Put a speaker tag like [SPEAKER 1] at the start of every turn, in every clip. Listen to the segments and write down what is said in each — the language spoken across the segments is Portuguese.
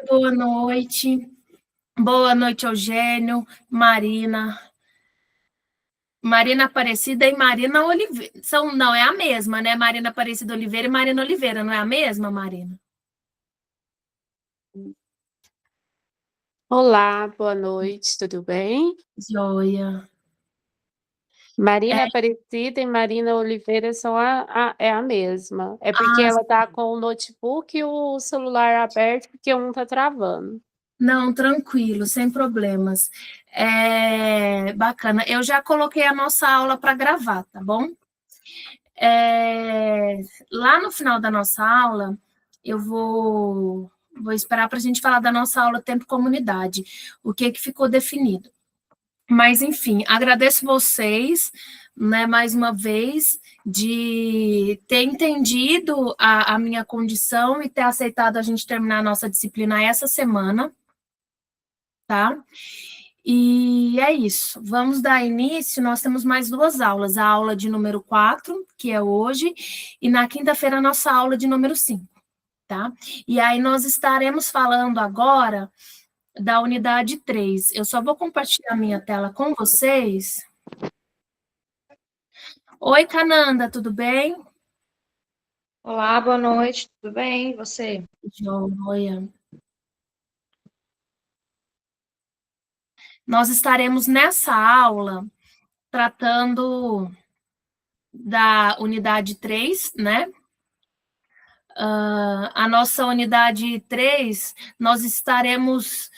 [SPEAKER 1] boa noite. Boa noite, Eugênio, Marina Aparecida e Marina Oliveira. Não, é a mesma, né? Marina Aparecida Oliveira e Marina Oliveira, não é a mesma, Marina?
[SPEAKER 2] Olá, boa noite, tudo bem?
[SPEAKER 1] Joia.
[SPEAKER 2] Marina Aparecida e Marina Oliveira são é a mesma. É porque
[SPEAKER 1] Ah,
[SPEAKER 2] ela tá com o notebook e o celular aberto, porque um tá travando.
[SPEAKER 1] não, tranquilo, sem problemas. Bacana. Eu já coloquei a nossa aula para gravar, tá bom? Lá no final da nossa aula, eu vou esperar para a gente falar da nossa aula Tempo Comunidade, o que ficou definido. Mas, enfim, agradeço vocês, né, mais uma vez, de ter entendido a minha condição e ter aceitado a gente terminar a nossa disciplina essa semana, tá? E é isso. Vamos dar início. Nós temos mais 2 aulas. A aula de número 4, que é hoje, e na quinta-feira a nossa aula de número 5, tá? E aí nós estaremos falando agora da unidade 3. Eu só vou compartilhar minha tela com vocês. Oi, Cananda, tudo bem?
[SPEAKER 3] Olá, boa noite, tudo bem? E você?
[SPEAKER 1] Joia. Nós estaremos nessa aula tratando da unidade 3, né? A nossa unidade 3, nós estaremos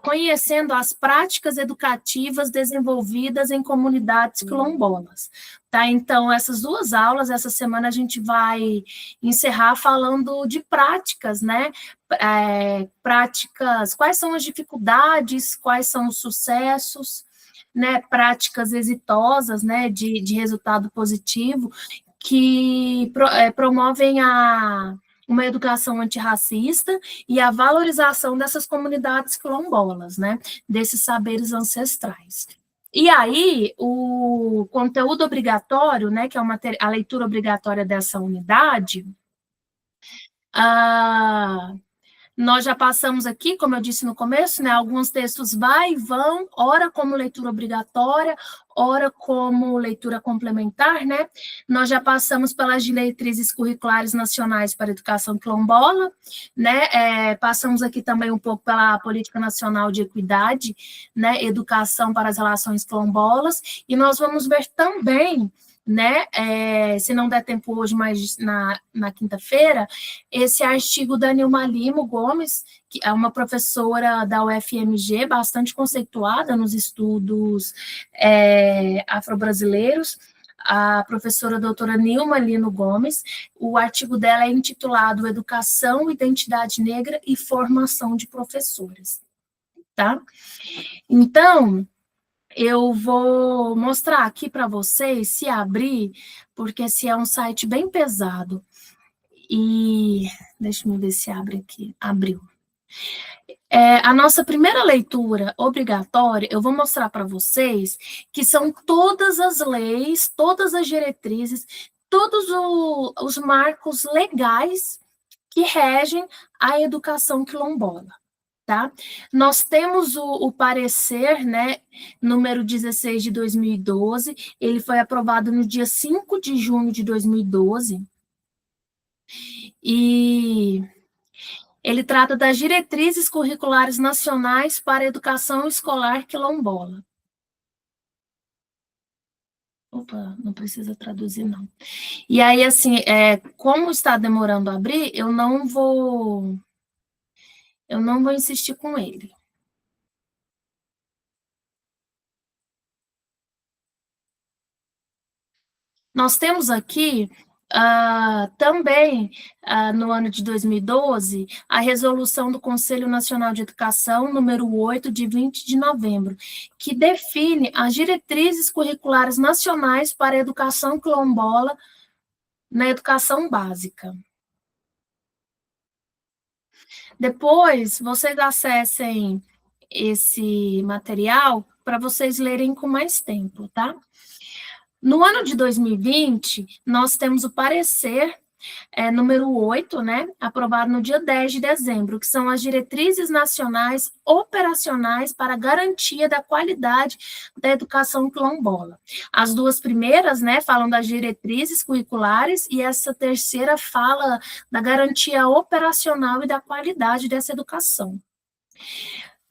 [SPEAKER 1] conhecendo as práticas educativas desenvolvidas em comunidades quilombolas. Tá? Então, essas 2 aulas, essa semana a gente vai encerrar falando de práticas, né? Práticas, quais são as dificuldades, quais são os sucessos, né? Práticas exitosas, né? De resultado positivo, que promovem uma educação antirracista e a valorização dessas comunidades quilombolas, né, desses saberes ancestrais. E aí, o conteúdo obrigatório, né, que é a leitura obrigatória dessa unidade, nós já passamos aqui, como eu disse no começo, né, alguns textos vai e vão, ora como leitura obrigatória, ora como leitura complementar, né? Nós já passamos pelas diretrizes curriculares nacionais para a educação quilombola, né? Passamos aqui também um pouco pela Política Nacional de Equidade, né? Educação para as Relações Quilombolas, e nós vamos ver também, né? Se não der tempo hoje, mas na quinta-feira, esse artigo da Nilma Limo Gomes, que é uma professora da UFMG, bastante conceituada nos estudos afro-brasileiros, a professora doutora Nilma Lino Gomes. O artigo dela é intitulado Educação, Identidade Negra e Formação de Professores. Tá? Então, eu vou mostrar aqui para vocês, se abrir, porque esse é um site bem pesado. E deixa eu ver se abre aqui. Abriu. A nossa primeira leitura obrigatória, eu vou mostrar para vocês que são todas as leis, todas as diretrizes, todos os marcos legais que regem a educação quilombola. Tá? Nós temos o parecer, né, número 16 de 2012, ele foi aprovado no dia 5 de junho de 2012, e ele trata das diretrizes curriculares nacionais para a educação escolar quilombola. Opa, não precisa traduzir, não. E aí, assim, como está demorando a abrir, eu não vou insistir com ele. Nós temos aqui também, no ano de 2012, a resolução do Conselho Nacional de Educação, número 8, de 20 de novembro, que define as diretrizes curriculares nacionais para a educação quilombola na educação básica. Depois, vocês acessem esse material para vocês lerem com mais tempo, tá? No ano de 2020, nós temos o parecer número 8, né, aprovado no dia 10 de dezembro, que são as diretrizes nacionais operacionais para a garantia da qualidade da educação quilombola. As duas primeiras, né, falam das diretrizes curriculares e essa terceira fala da garantia operacional e da qualidade dessa educação.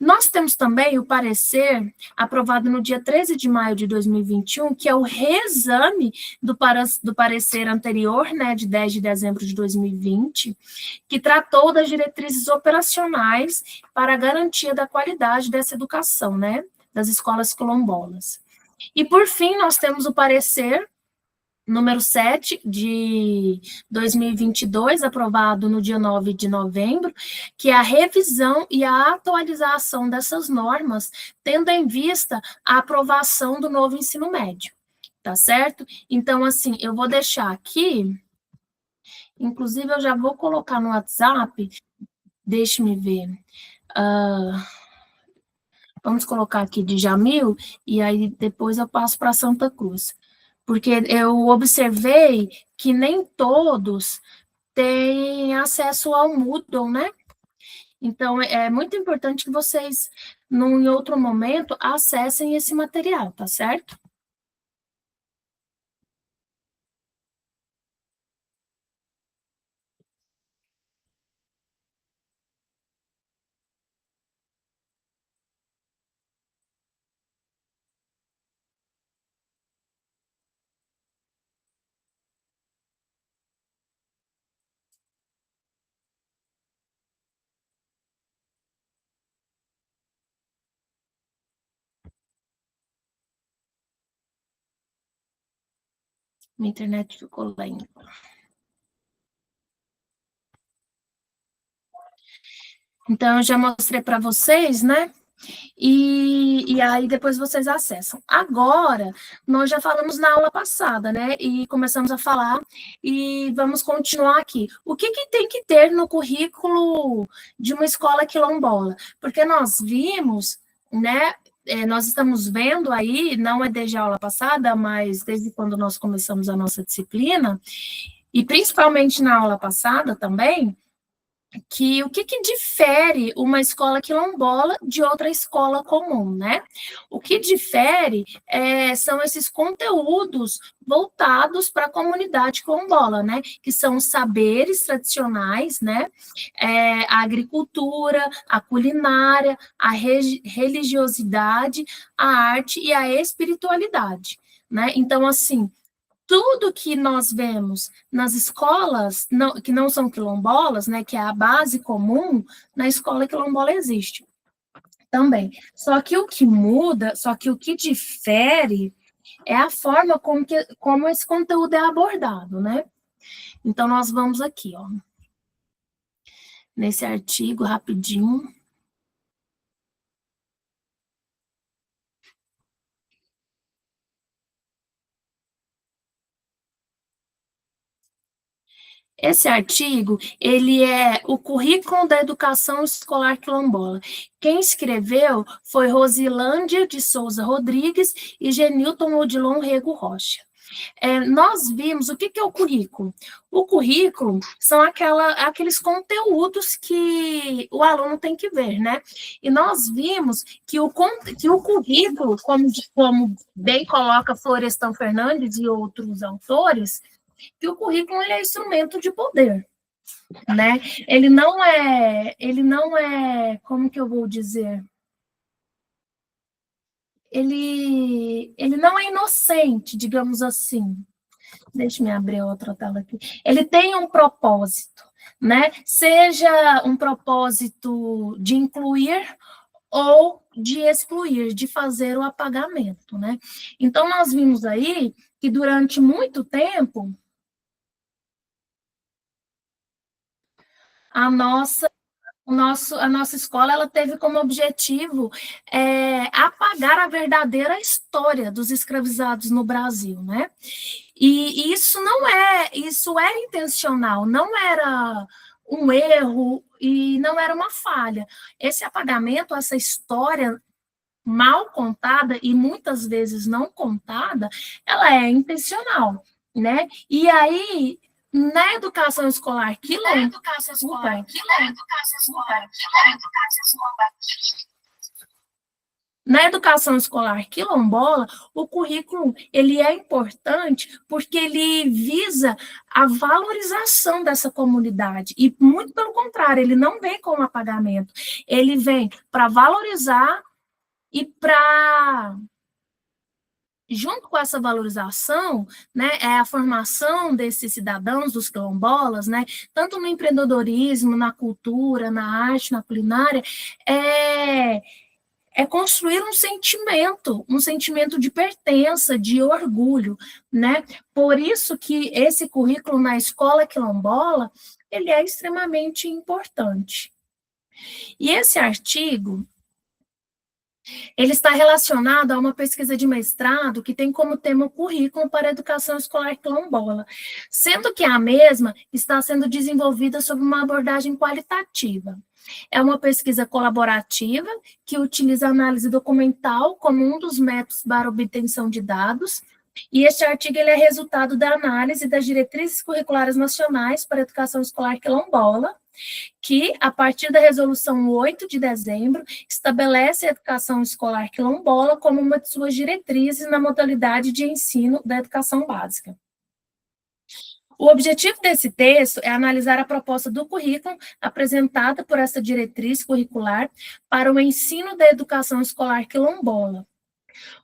[SPEAKER 1] Nós temos também o parecer aprovado no dia 13 de maio de 2021, que é o reexame do parecer anterior, né, de 10 de dezembro de 2020, que tratou das diretrizes operacionais para a garantia da qualidade dessa educação, né, das escolas quilombolas. E, por fim, nós temos o parecer número 7 de 2022, aprovado no dia 9 de novembro, que é a revisão e a atualização dessas normas, tendo em vista a aprovação do novo ensino médio, tá certo? Então, assim, eu vou deixar aqui, inclusive eu já vou colocar no WhatsApp, deixe-me ver, vamos colocar aqui de Jamil, e aí depois eu passo para Santa Cruz. Porque eu observei que nem todos têm acesso ao Moodle, né? Então, é muito importante que vocês, em outro momento, acessem esse material, tá certo? Minha internet ficou lenta. Então, eu já mostrei para vocês, né? E aí depois vocês acessam. Agora, nós já falamos na aula passada, né? E começamos a falar e vamos continuar aqui. O que tem que ter no currículo de uma escola quilombola? Porque nós vimos, né? Nós estamos vendo aí, não é desde a aula passada, mas desde quando nós começamos a nossa disciplina, e principalmente na aula passada também, que o que difere uma escola quilombola de outra escola comum, né? O que difere são esses conteúdos voltados para a comunidade quilombola, né? Que são os saberes tradicionais, né? A agricultura, a culinária, a religiosidade, a arte e a espiritualidade, né? Então, assim, tudo que nós vemos nas escolas que não são quilombolas, né, que é a base comum, na escola quilombola existe também. Só que o que muda, só que o que difere é a forma como esse conteúdo é abordado, né? Então, nós vamos aqui, ó, nesse artigo, rapidinho. Esse artigo, ele é o currículo da educação escolar quilombola. Quem escreveu foi Rosilândia de Souza Rodrigues e Genilton Odilon Rego Rocha. Nós vimos, o que é o currículo? O currículo são aqueles conteúdos que o aluno tem que ver, né? E nós vimos que o currículo, como bem coloca Florestan Fernandes e outros autores, que o currículo ele é instrumento de poder, né? Ele não é, como que eu vou dizer? Ele não é inocente, digamos assim. Deixa eu abrir outra tela aqui. Ele tem um propósito, né? Seja um propósito de incluir ou de excluir, de fazer o apagamento, né? Então, nós vimos aí que durante muito tempo a nossa escola ela teve como objetivo apagar a verdadeira história dos escravizados no Brasil, né? E isso era intencional, não era um erro e não era uma falha. Esse apagamento, essa história mal contada e muitas vezes não contada, ela é intencional, né? E aí Na educação escolar quilombola, na educação escolar quilombola, o currículo ele é importante porque ele visa a valorização dessa comunidade e muito pelo contrário, ele não vem com apagamento, ele vem para valorizar e para junto com essa valorização, né, é a formação desses cidadãos, dos quilombolas, né, tanto no empreendedorismo, na cultura, na arte, na culinária, é construir um sentimento de pertença, de orgulho, né? Por isso que esse currículo na escola quilombola, ele é extremamente importante. E esse artigo, ele está relacionado a uma pesquisa de mestrado que tem como tema o currículo para a educação escolar quilombola, sendo que a mesma está sendo desenvolvida sob uma abordagem qualitativa. É uma pesquisa colaborativa que utiliza a análise documental como um dos métodos para obtenção de dados, e este artigo ele é resultado da análise das diretrizes curriculares nacionais para a educação escolar quilombola, que, a partir da Resolução 8 de dezembro, estabelece a educação escolar quilombola como uma de suas diretrizes na modalidade de ensino da educação básica. O objetivo desse texto é analisar a proposta do currículo apresentada por essa diretriz curricular para o ensino da educação escolar quilombola.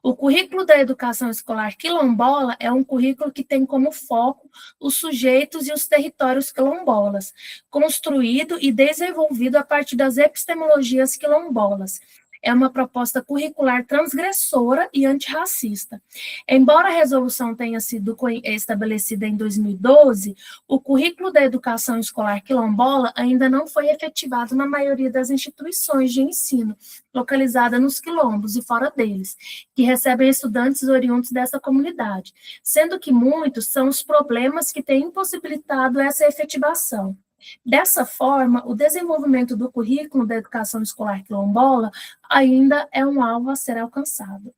[SPEAKER 1] O currículo da educação escolar quilombola é um currículo que tem como foco os sujeitos e os territórios quilombolas, construído e desenvolvido a partir das epistemologias quilombolas. É uma proposta curricular transgressora e antirracista. Embora a resolução tenha sido estabelecida em 2012, o currículo da educação escolar quilombola ainda não foi efetivado na maioria das instituições de ensino, localizada nos quilombos e fora deles, que recebem estudantes oriundos dessa comunidade, sendo que muitos são os problemas que têm impossibilitado essa efetivação. Dessa forma, o desenvolvimento do currículo da educação escolar quilombola ainda é um alvo a ser alcançado.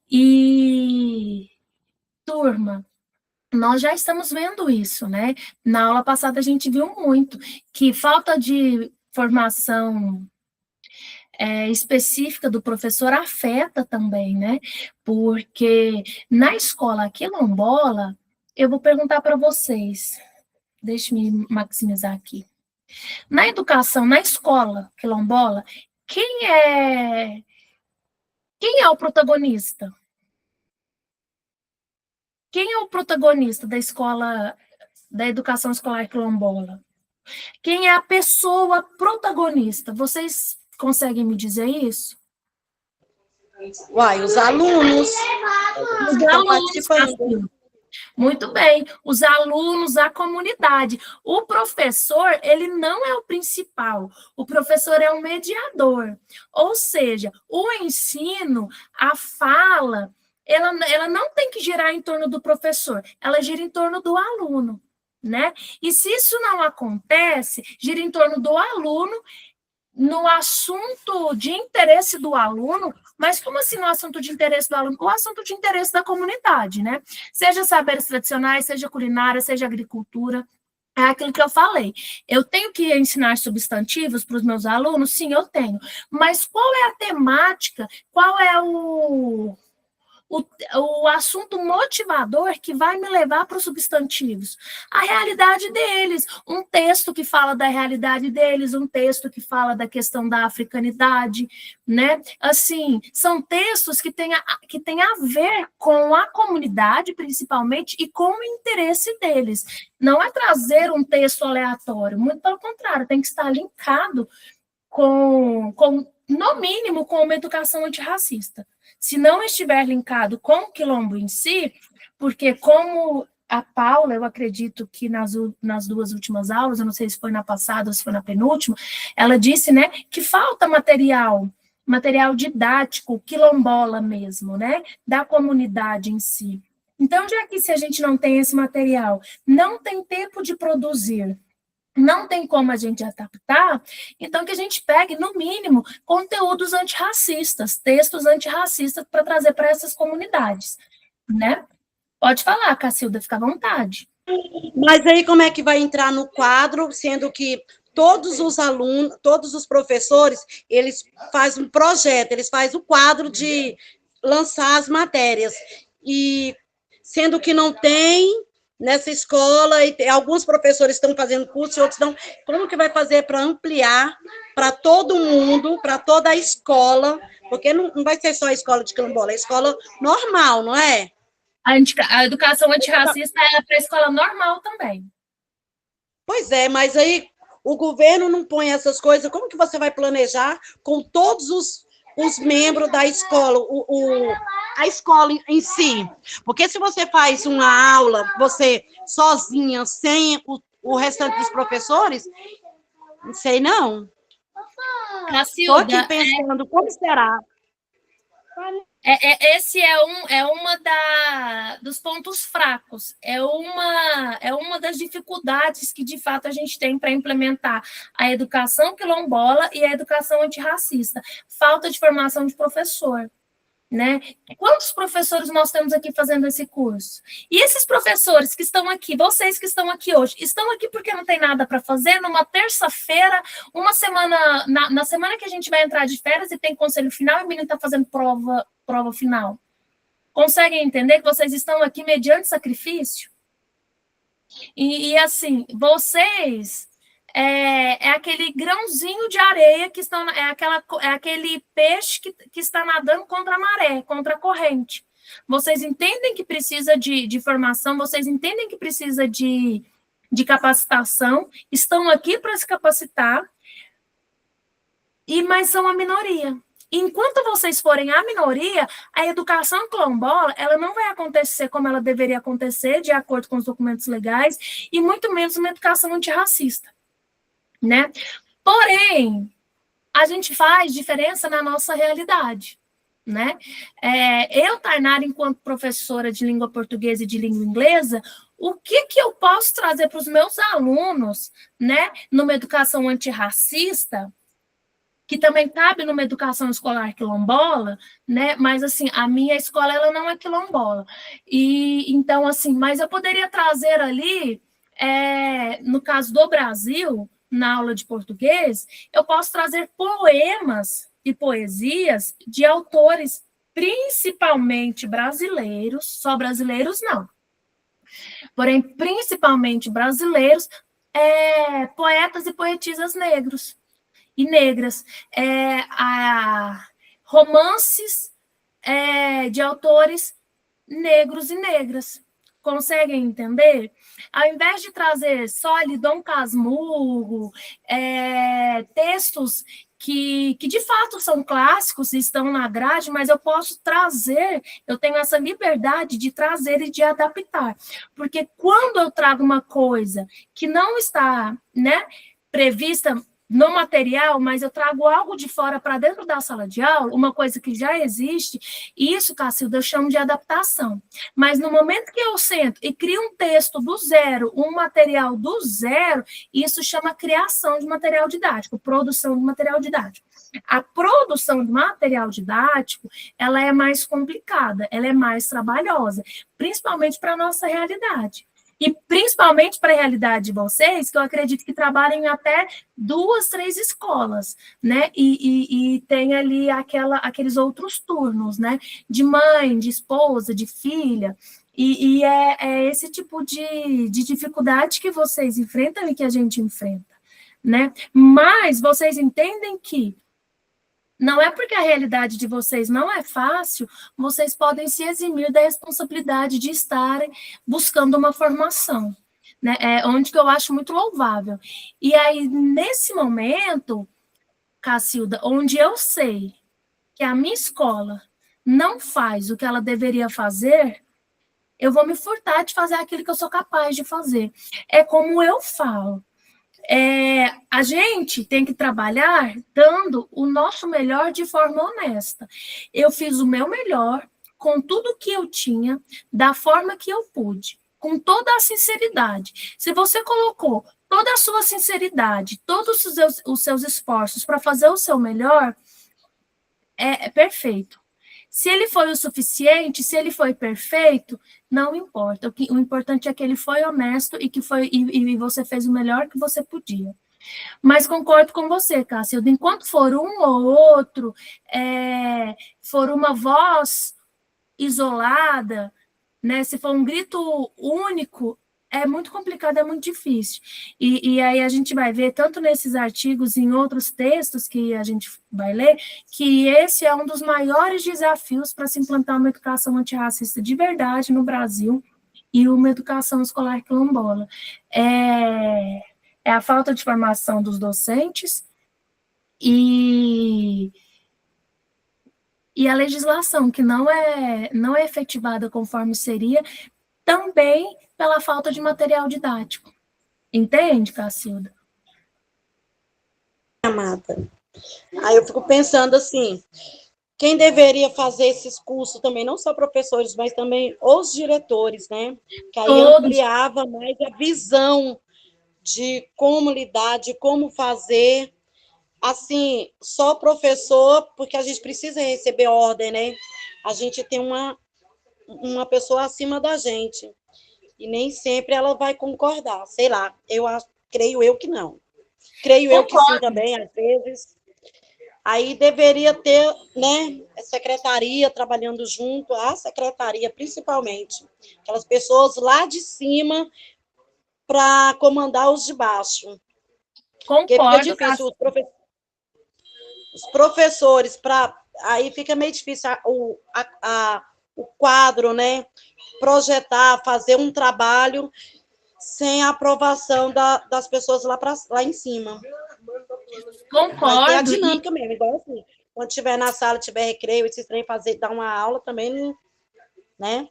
[SPEAKER 1] E, turma, nós já estamos vendo isso, né? Na aula passada a gente viu muito que falta de formação específica do professor afeta também, né? Porque na escola quilombola, eu vou perguntar para vocês, deixe-me maximizar aqui. Na educação, na escola quilombola, quem é o protagonista? Quem é o protagonista da escola, da educação escolar quilombola? Quem é a pessoa protagonista? Vocês conseguem me dizer isso?
[SPEAKER 4] Uai, os alunos.
[SPEAKER 1] Os alunos participando. Muito bem, os alunos, a comunidade. O professor, ele não é o principal, o professor é um mediador. Ou seja, o ensino, a fala, ela não tem que girar em torno do professor, ela gira em torno do aluno, né? E se isso não acontece, gira em torno do aluno, no assunto de interesse do aluno, mas como assim no assunto de interesse do aluno? O assunto de interesse da comunidade, né? Seja saberes tradicionais, seja culinária, seja agricultura, é aquilo que eu falei. Eu tenho que ensinar substantivos para os meus alunos? Sim, eu tenho. Mas qual é a temática, qual é o assunto motivador que vai me levar para os substantivos? A realidade deles, um texto que fala da realidade deles, um texto que fala da questão da africanidade, né? Assim, são textos que têm a ver com a comunidade, principalmente, e com o interesse deles. Não é trazer um texto aleatório, muito pelo contrário, tem que estar linkado com no mínimo, com uma educação antirracista. Se não estiver linkado com o quilombo em si, porque como a Paula, eu acredito que nas duas últimas aulas, eu não sei se foi na passada ou se foi na penúltima, ela disse, né, que falta material didático, quilombola mesmo, né, da comunidade em si. Então, já que se a gente não tem esse material, não tem tempo de produzir, não tem como a gente adaptar, então que a gente pegue, no mínimo, conteúdos antirracistas, textos antirracistas para trazer para essas comunidades, né? Pode falar, Cacilda, fica à vontade.
[SPEAKER 4] Mas aí como é que vai entrar no quadro, sendo que todos os alunos, todos os professores, eles fazem um projeto, eles fazem o quadro de lançar as matérias. E sendo que não tem nessa escola, e alguns professores estão fazendo curso e outros não. Como que vai fazer para ampliar para todo mundo, para toda a escola? Porque não vai ser só a escola de quilombola, é a escola normal, não é?
[SPEAKER 1] A educação antirracista é para a escola normal também.
[SPEAKER 4] Pois é, mas aí o governo não põe essas coisas. Como que você vai planejar com todos os membros da escola, a escola em si? Porque se você faz uma aula, você sozinha, sem o restante dos professores, não sei não. Estou aqui
[SPEAKER 1] Cacilda,
[SPEAKER 4] pensando, como será?
[SPEAKER 1] esse é uma dos pontos fracos, é uma das dificuldades que, de fato, a gente tem para implementar a educação quilombola e a educação antirracista. Falta de formação de professor, né? Quantos professores nós temos aqui fazendo esse curso? E esses professores que estão aqui, vocês que estão aqui hoje, estão aqui porque não tem nada para fazer numa terça-feira, uma semana, na semana que a gente vai entrar de férias e tem conselho final e o menino está fazendo prova final. Conseguem entender que vocês estão aqui mediante sacrifício? E assim, vocês é aquele grãozinho de areia que estão, é aquele peixe que está nadando contra a maré, contra a corrente. Vocês entendem que precisa de formação, vocês entendem que precisa de capacitação, estão aqui para se capacitar, mas são a minoria. Enquanto vocês forem a minoria, a educação quilombola, ela não vai acontecer como ela deveria acontecer, de acordo com os documentos legais, e muito menos uma educação antirracista, né? Porém, a gente faz diferença na nossa realidade, né? Eu, Tainara, enquanto professora de língua portuguesa e de língua inglesa, o que eu posso trazer para os meus alunos, né, numa educação antirracista, que também cabe numa educação escolar quilombola, né? Mas assim, a minha escola ela não é quilombola. E então assim, mas eu poderia trazer ali, no caso do Brasil, na aula de português, eu posso trazer poemas e poesias de autores principalmente brasileiros, só brasileiros não. Porém, principalmente brasileiros, poetas e poetisas negros e negras, romances de autores negros e negras. Conseguem entender? Ao invés de trazer só ali Dom Casmurro, textos que de fato são clássicos e estão na grade, mas eu posso trazer, eu tenho essa liberdade de trazer e de adaptar. Porque quando eu trago uma coisa que não está, né, prevista no material, mas eu trago algo de fora para dentro da sala de aula, uma coisa que já existe, isso, Cacilda, eu chamo de adaptação. Mas no momento que eu sento e crio um texto do zero, um material do zero, isso chama criação de material didático, produção de material didático. A produção de material didático, ela é mais complicada, ela é mais trabalhosa, principalmente para a nossa realidade. E principalmente para a realidade de vocês, que eu acredito que trabalhem até 2, 3 escolas, né? E tem ali aqueles outros turnos, né? De mãe, de esposa, de filha. E é esse tipo de dificuldade que vocês enfrentam e que a gente enfrenta, né? Mas vocês entendem que não é porque a realidade de vocês não é fácil, vocês podem se eximir da responsabilidade de estarem buscando uma formação, né? Onde que eu acho muito louvável. E aí, nesse momento, Cacilda, onde eu sei que a minha escola não faz o que ela deveria fazer, eu vou me furtar de fazer aquilo que eu sou capaz de fazer. É como eu falo. A gente tem que trabalhar dando o nosso melhor de forma honesta. Eu fiz o meu melhor com tudo que eu tinha, da forma que eu pude, com toda a sinceridade. Se você colocou toda a sua sinceridade, todos os seus esforços para fazer o seu melhor, é perfeito. Se ele foi o suficiente, se ele foi perfeito, não importa. O importante é que ele foi honesto e você fez o melhor que você podia. Mas concordo com você, Cacilda, enquanto for um ou outro, for uma voz isolada, né, se for um grito único, é muito complicado, é muito difícil. E aí a gente vai ver, tanto nesses artigos e em outros textos que a gente vai ler, que esse é um dos maiores desafios para se implantar uma educação antirracista de verdade no Brasil e uma educação escolar quilombola. É a falta de formação dos docentes e a legislação, que não é efetivada conforme seria, também pela falta de material didático. Entende, Cacilda?
[SPEAKER 4] Amada. Aí eu fico pensando assim, quem deveria fazer esses cursos também, não só professores, mas também os diretores, né? Que aí ampliava mais a visão de como lidar, de como fazer. Assim, só professor, porque a gente precisa receber ordem, né? A gente tem uma pessoa acima da gente. E nem sempre ela vai concordar. Sei lá, creio eu que não. Creio eu que sim também, às vezes. Aí deveria ter, né, a secretaria trabalhando junto, a secretaria principalmente. Aquelas pessoas lá de cima para comandar os de baixo. Porque fica difícil, os professores, aí fica meio difícil o quadro, né? Projetar, fazer um trabalho sem a aprovação das pessoas lá em cima.
[SPEAKER 1] Concordo.
[SPEAKER 4] Mas tem a dinâmica mesmo, igual assim. Quando estiver na sala, tiver recreio, esses trem dar uma aula também, né?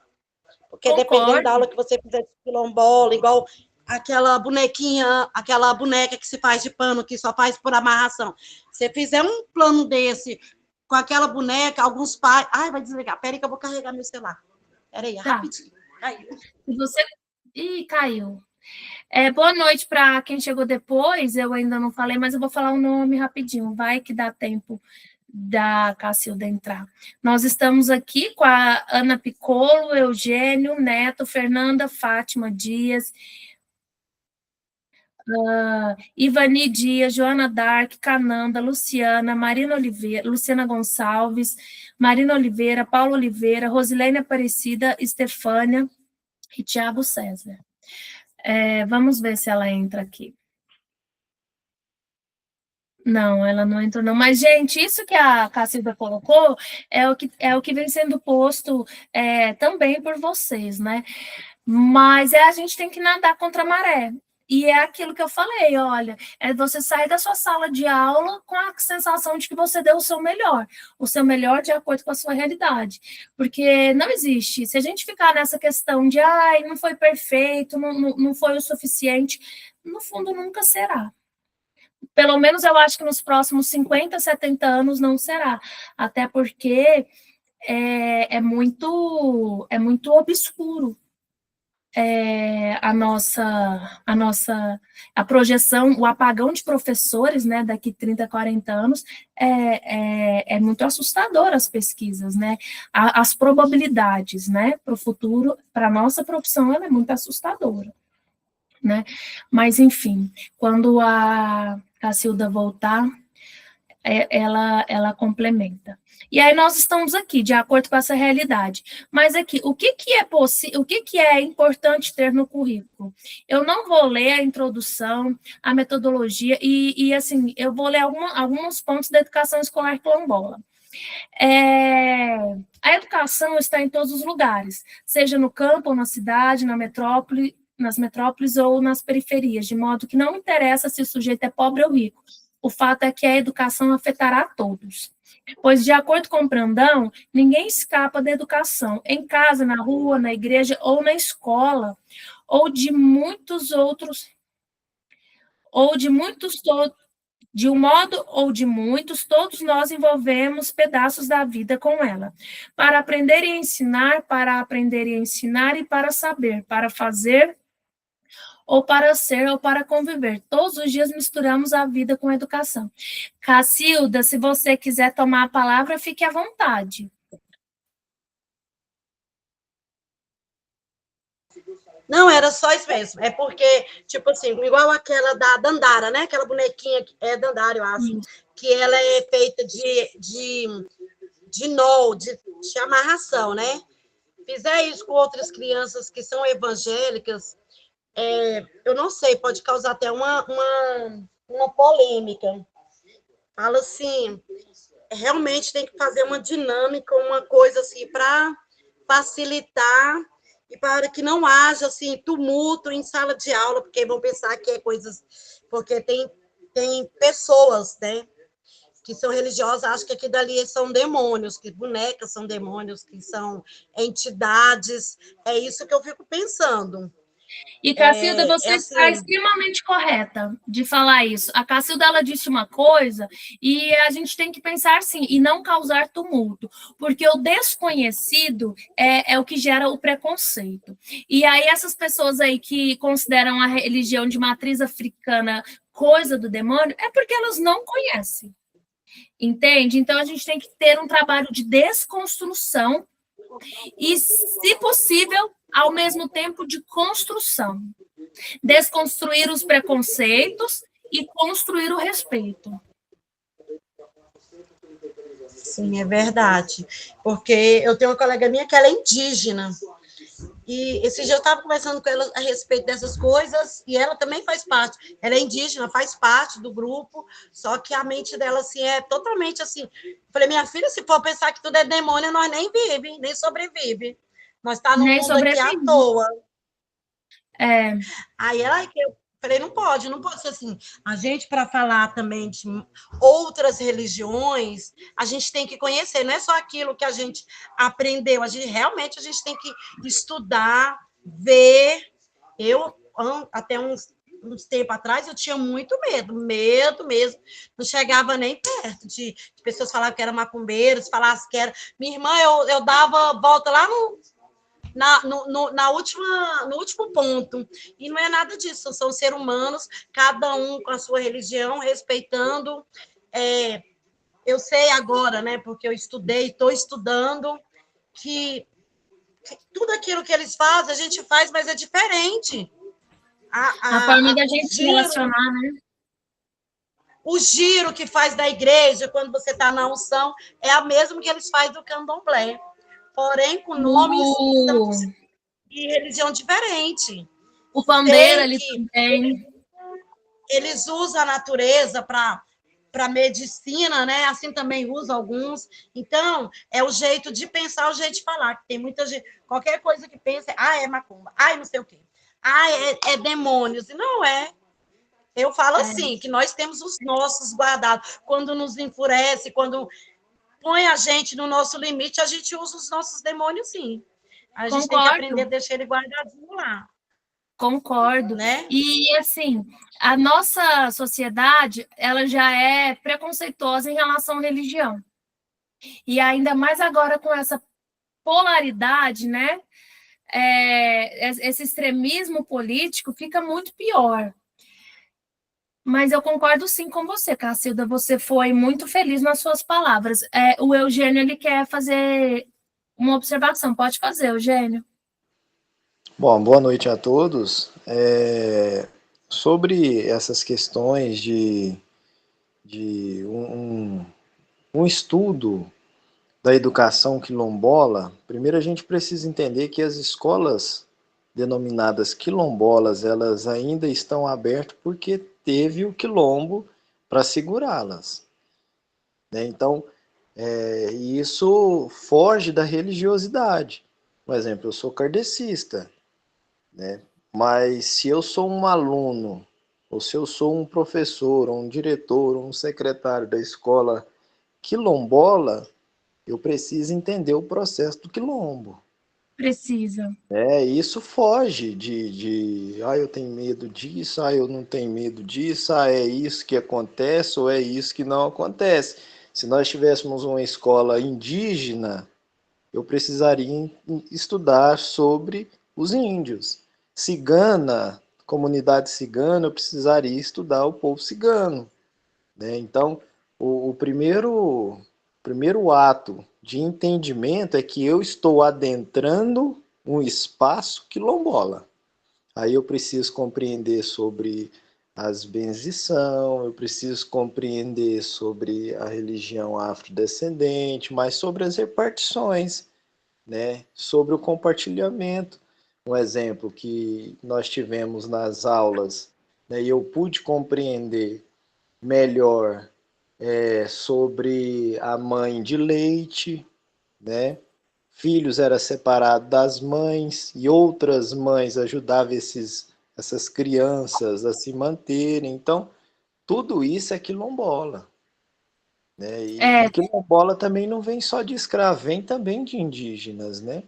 [SPEAKER 4] Porque dependendo da aula que você fizer de quilombola, igual aquela boneca que se faz de pano, que só faz por amarração. Se você fizer um plano desse, com aquela boneca, alguns pais... Ai, vai desligar. Peraí que eu vou carregar meu celular. Peraí, rapidinho. Caiu.
[SPEAKER 1] Ih, caiu. Boa noite para quem chegou depois, eu ainda não falei, mas eu vou falar o nome rapidinho, vai que dá tempo da Cacilda entrar. Nós estamos aqui com a Ana Piccolo, Eugênio, Neto, Fernanda, Fátima Dias, Ivani Dias, Joana Dark, Cananda, Luciana, Marina Oliveira, Luciana Gonçalves, Marina Oliveira, Paula Oliveira, Rosilene Aparecida, Estefânia e Tiago César. Vamos ver se ela entra aqui. Não, ela não entrou, não. Mas, gente, isso que a Cacilda colocou é o que vem sendo posto também por vocês, né? Mas a gente tem que nadar contra a maré. E é aquilo que eu falei, olha, você sair da sua sala de aula com a sensação de que você deu o seu melhor de acordo com a sua realidade. Porque não existe. Se a gente ficar nessa questão de, não foi perfeito, não foi o suficiente, no fundo nunca será. Pelo menos eu acho que nos próximos 50, 70 anos não será. Até porque é muito obscuro a projeção, o apagão de professores, né, daqui 30, 40 anos, é muito assustador as pesquisas, né, as probabilidades, né, para o futuro, para a nossa profissão, ela é muito assustadora, né, mas, enfim, quando a Cacilda voltar, ela complementa. E aí nós estamos aqui, de acordo com essa realidade. Mas aqui, o que é importante ter no currículo? Eu não vou ler a introdução, a metodologia, e assim, eu vou ler alguns pontos da educação escolar quilombola. A educação está em todos os lugares, seja no campo ou na cidade, nas metrópoles ou nas periferias, de modo que não interessa se o sujeito é pobre ou rico. O fato é que a educação afetará a todos. Pois, de acordo com Brandão, ninguém escapa da educação, em casa, na rua, na igreja ou na escola, de um modo ou de muitos, todos nós envolvemos pedaços da vida com ela. Para aprender e ensinar, e para saber, para fazer, ou para ser, ou para conviver. Todos os dias misturamos a vida com a educação. Cacilda, se você quiser tomar a palavra, fique à vontade.
[SPEAKER 4] Não, era só isso mesmo. É porque, tipo assim, igual aquela da Dandara, né? Aquela bonequinha, é Dandara, eu acho, que ela é feita de nó, de amarração, né? Fizer isso com outras crianças que são evangélicas, eu não sei, pode causar até uma polêmica. Fala assim, realmente tem que fazer uma dinâmica, uma coisa assim, para facilitar e para que não haja assim tumulto em sala de aula, porque vão pensar que é coisas, porque tem pessoas, né, que são religiosas, acham que aquilo dali são demônios, que bonecas são demônios, que são entidades. É isso que eu fico pensando.
[SPEAKER 1] E, Cacilda, você
[SPEAKER 4] assim,
[SPEAKER 1] está extremamente correta de falar isso. A Cacilda, ela disse uma coisa e a gente tem que pensar assim, e não causar tumulto, porque o desconhecido é o que gera o preconceito. E aí essas pessoas aí que consideram a religião de matriz africana coisa do demônio, é porque elas não conhecem. Entende? Então, a gente tem que ter um trabalho de desconstrução e, se possível, ao mesmo tempo de construção. Desconstruir os preconceitos e construir o respeito.
[SPEAKER 4] Sim, é verdade. Porque eu tenho uma colega minha que ela é indígena. E esse dia eu estava conversando com ela a respeito dessas coisas, e ela também faz parte. Ela é indígena, faz parte do grupo, só que a mente dela assim, é totalmente assim. Eu falei, minha filha, se for pensar que tudo é demônio, nós nem vive, nem sobrevive. Nós está no mundo aqui à toa. Aí ela, eu falei, não pode ser assim. A gente, para falar também de outras religiões, a gente tem que conhecer, não é só aquilo que a gente aprendeu, realmente a gente tem que estudar, ver. Eu, até uns tempos atrás, eu tinha muito medo mesmo, não chegava nem perto de pessoas falavam que eram macumbeiros, falassem que era. Minha irmã, eu dava volta lá no último ponto. E não é nada disso, são seres humanos, cada um com a sua religião, respeitando. Eu sei agora, né, porque eu estou estudando, que tudo aquilo que eles fazem, a gente faz, mas é diferente.
[SPEAKER 1] A forma da gente se relacionar, né?
[SPEAKER 4] O giro que faz da igreja, quando você está na unção, é a mesma que eles fazem do candomblé. Porém, com nomes de religião diferente.
[SPEAKER 1] O pandeiro ali também.
[SPEAKER 4] Eles usam a natureza para medicina, né? Assim também usam alguns. Então, é o jeito de pensar, o jeito de falar. Tem muita gente, qualquer coisa que pensa, é macumba, não sei o quê. É demônios. E não é. Eu falo assim, que nós temos os nossos guardados. Quando nos enfurece, quando põe a gente no nosso limite, a gente usa os nossos demônios, sim. A gente tem que aprender a deixar ele guardadinho lá.
[SPEAKER 1] Concordo.
[SPEAKER 4] Né?
[SPEAKER 1] E, assim, a nossa sociedade, ela já é preconceituosa em relação à religião. E ainda mais agora com essa polaridade, né? Esse extremismo político fica muito pior. Mas eu concordo sim com você, Cacilda. Você foi muito feliz nas suas palavras. O Eugênio, ele quer fazer uma observação. Pode fazer, Eugênio.
[SPEAKER 5] Bom, boa noite a todos. Sobre essas questões de um estudo da educação quilombola, primeiro a gente precisa entender que as escolas denominadas quilombolas, elas ainda estão abertas porque teve o quilombo para segurá-las. Né? Então, isso foge da religiosidade. Por exemplo, eu sou kardecista, né? Mas se eu sou um aluno, ou se eu sou um professor, ou um diretor, ou um secretário da escola quilombola, eu preciso entender o processo do quilombo.
[SPEAKER 1] Precisa.
[SPEAKER 5] Isso foge eu tenho medo disso, eu não tenho medo disso, é isso que acontece ou é isso que não acontece. Se nós tivéssemos uma escola indígena, eu precisaria estudar sobre os índios. Cigana, comunidade cigana, eu precisaria estudar o povo cigano. Né? Então, o primeiro ato de entendimento é que eu estou adentrando um espaço quilombola. Aí eu preciso compreender sobre as benzição, eu preciso compreender sobre a religião afrodescendente, mas sobre as repartições, né? Sobre o compartilhamento. Um exemplo que nós tivemos nas aulas, né? E eu pude compreender melhor sobre a mãe de leite, né? Filhos era separado das mães e outras mães ajudavam essas crianças a se manterem. Então, tudo isso é quilombola, né? E quilombola também não vem só de escravos, vem também de indígenas, né?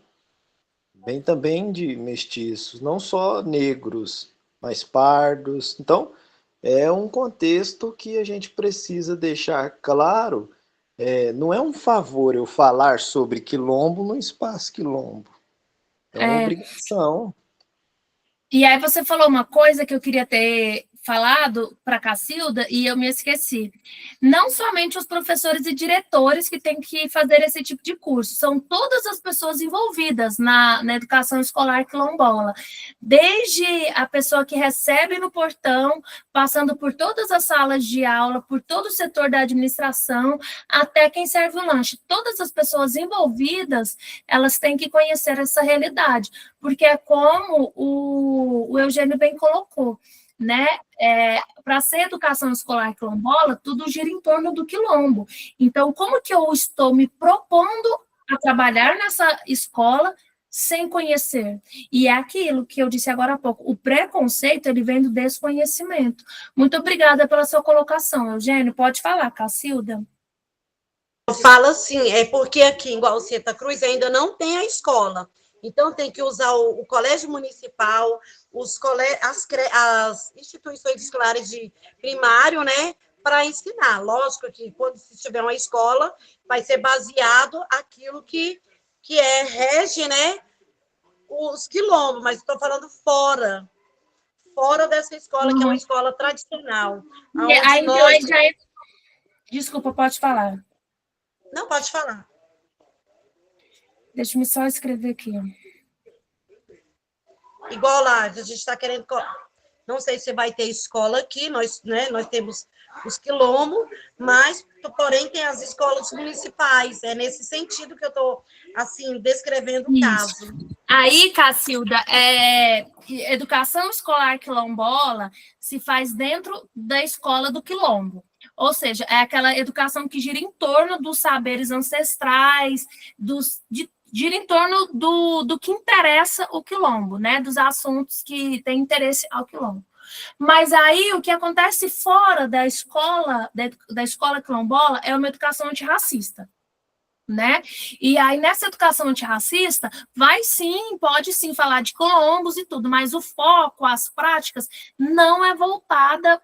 [SPEAKER 5] Vem também de mestiços, não só negros, mas pardos. Então, é um contexto que a gente precisa deixar claro. Não é um favor eu falar sobre quilombo no espaço quilombo. É uma obrigação.
[SPEAKER 1] E aí você falou uma coisa que eu queria ter falado para a Cacilda e eu me esqueci. Não somente os professores e diretores que têm que fazer esse tipo de curso, são todas as pessoas envolvidas na educação escolar quilombola, desde a pessoa que recebe no portão, passando por todas as salas de aula, por todo o setor da administração, até quem serve o lanche. Todas as pessoas envolvidas, elas têm que conhecer essa realidade, porque é como o Eugênio bem colocou, né? Para ser educação escolar quilombola, tudo gira em torno do quilombo. Então, como que eu estou me propondo a trabalhar nessa escola sem conhecer? E é aquilo que eu disse agora há pouco, o preconceito, ele vem do desconhecimento. Muito obrigada pela sua colocação, Eugênio. Pode falar, Cacilda.
[SPEAKER 4] Eu falo assim, é porque aqui em Santa Cruz ainda não tem a escola. Então, tem que usar o colégio municipal, as instituições escolares de primário, né, para ensinar. Lógico que quando se tiver uma escola, vai ser baseado aquilo que rege, né, os quilombos, mas estou falando fora dessa escola, que é uma escola tradicional.
[SPEAKER 1] Desculpa, pode falar.
[SPEAKER 4] Não, pode falar.
[SPEAKER 1] Deixa eu só escrever aqui.
[SPEAKER 4] Igual lá, a gente está querendo... Não sei se vai ter escola aqui, nós temos os quilombos, mas, porém, tem as escolas municipais. É nesse sentido que eu estou, assim, descrevendo o caso.
[SPEAKER 1] Aí, Cacilda, educação escolar quilombola se faz dentro da escola do quilombo. Ou seja, é aquela educação que gira em torno dos saberes ancestrais, gira em torno do que interessa o quilombo, né? Dos assuntos que têm interesse ao quilombo. Mas aí o que acontece fora da escola quilombola é uma educação antirracista, né? E aí nessa educação antirracista pode sim falar de quilombos e tudo, mas o foco, as práticas não é voltada,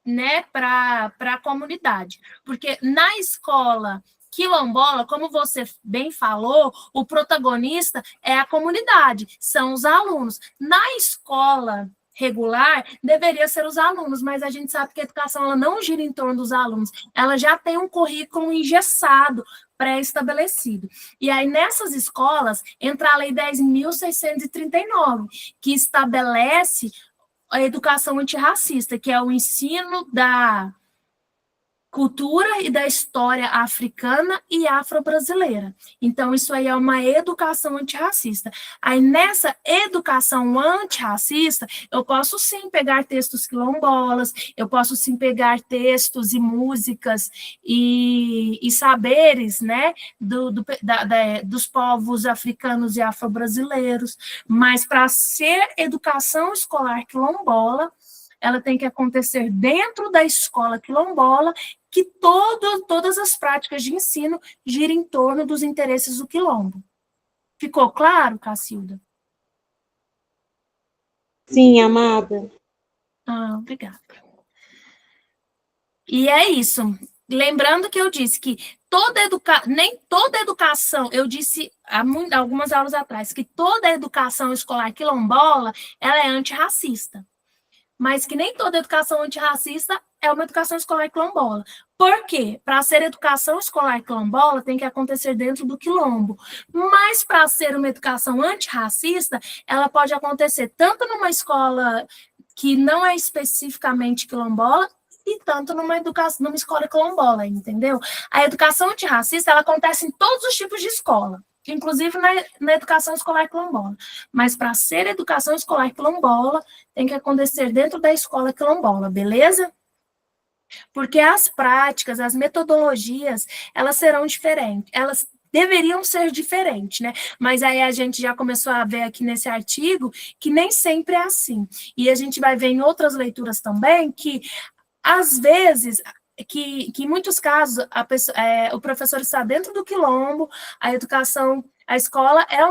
[SPEAKER 1] né, para a comunidade, porque na escola quilombola, como você bem falou, o protagonista é a comunidade, são os alunos. Na escola regular, deveria ser os alunos, mas a gente sabe que a educação ela não gira em torno dos alunos, ela já tem um currículo engessado, pré-estabelecido. E aí, nessas escolas, entra a Lei 10.639, que estabelece a educação antirracista, que é o ensino da cultura e da história africana e afro-brasileira. Então, isso aí é uma educação antirracista. Aí, nessa educação antirracista, eu posso sim pegar textos quilombolas, eu posso sim pegar textos e músicas e saberes, né, dos povos africanos e afro-brasileiros, mas para ser educação escolar quilombola, ela tem que acontecer dentro da escola quilombola, que todas as práticas de ensino girem em torno dos interesses do quilombo. Ficou claro, Cacilda?
[SPEAKER 4] Sim, amada.
[SPEAKER 1] Obrigada. E é isso. Lembrando que eu disse que nem toda educação, eu disse há algumas aulas atrás, que toda educação escolar quilombola, ela é antirracista. Mas que nem toda educação antirracista é uma educação escolar quilombola. Por quê? Para ser educação escolar quilombola, tem que acontecer dentro do quilombo. Mas para ser uma educação antirracista, ela pode acontecer tanto numa escola que não é especificamente quilombola, e tanto numa escola quilombola, entendeu? A educação antirracista, ela acontece em todos os tipos de escola, inclusive na educação escolar quilombola. Mas para ser educação escolar quilombola, tem que acontecer dentro da escola quilombola, beleza? Porque as práticas, as metodologias, elas serão diferentes, elas deveriam ser diferentes, né? Mas aí a gente já começou a ver aqui nesse artigo que nem sempre é assim. E a gente vai ver em outras leituras também que às vezes, que em muitos casos, o professor está dentro do quilombo, a escola é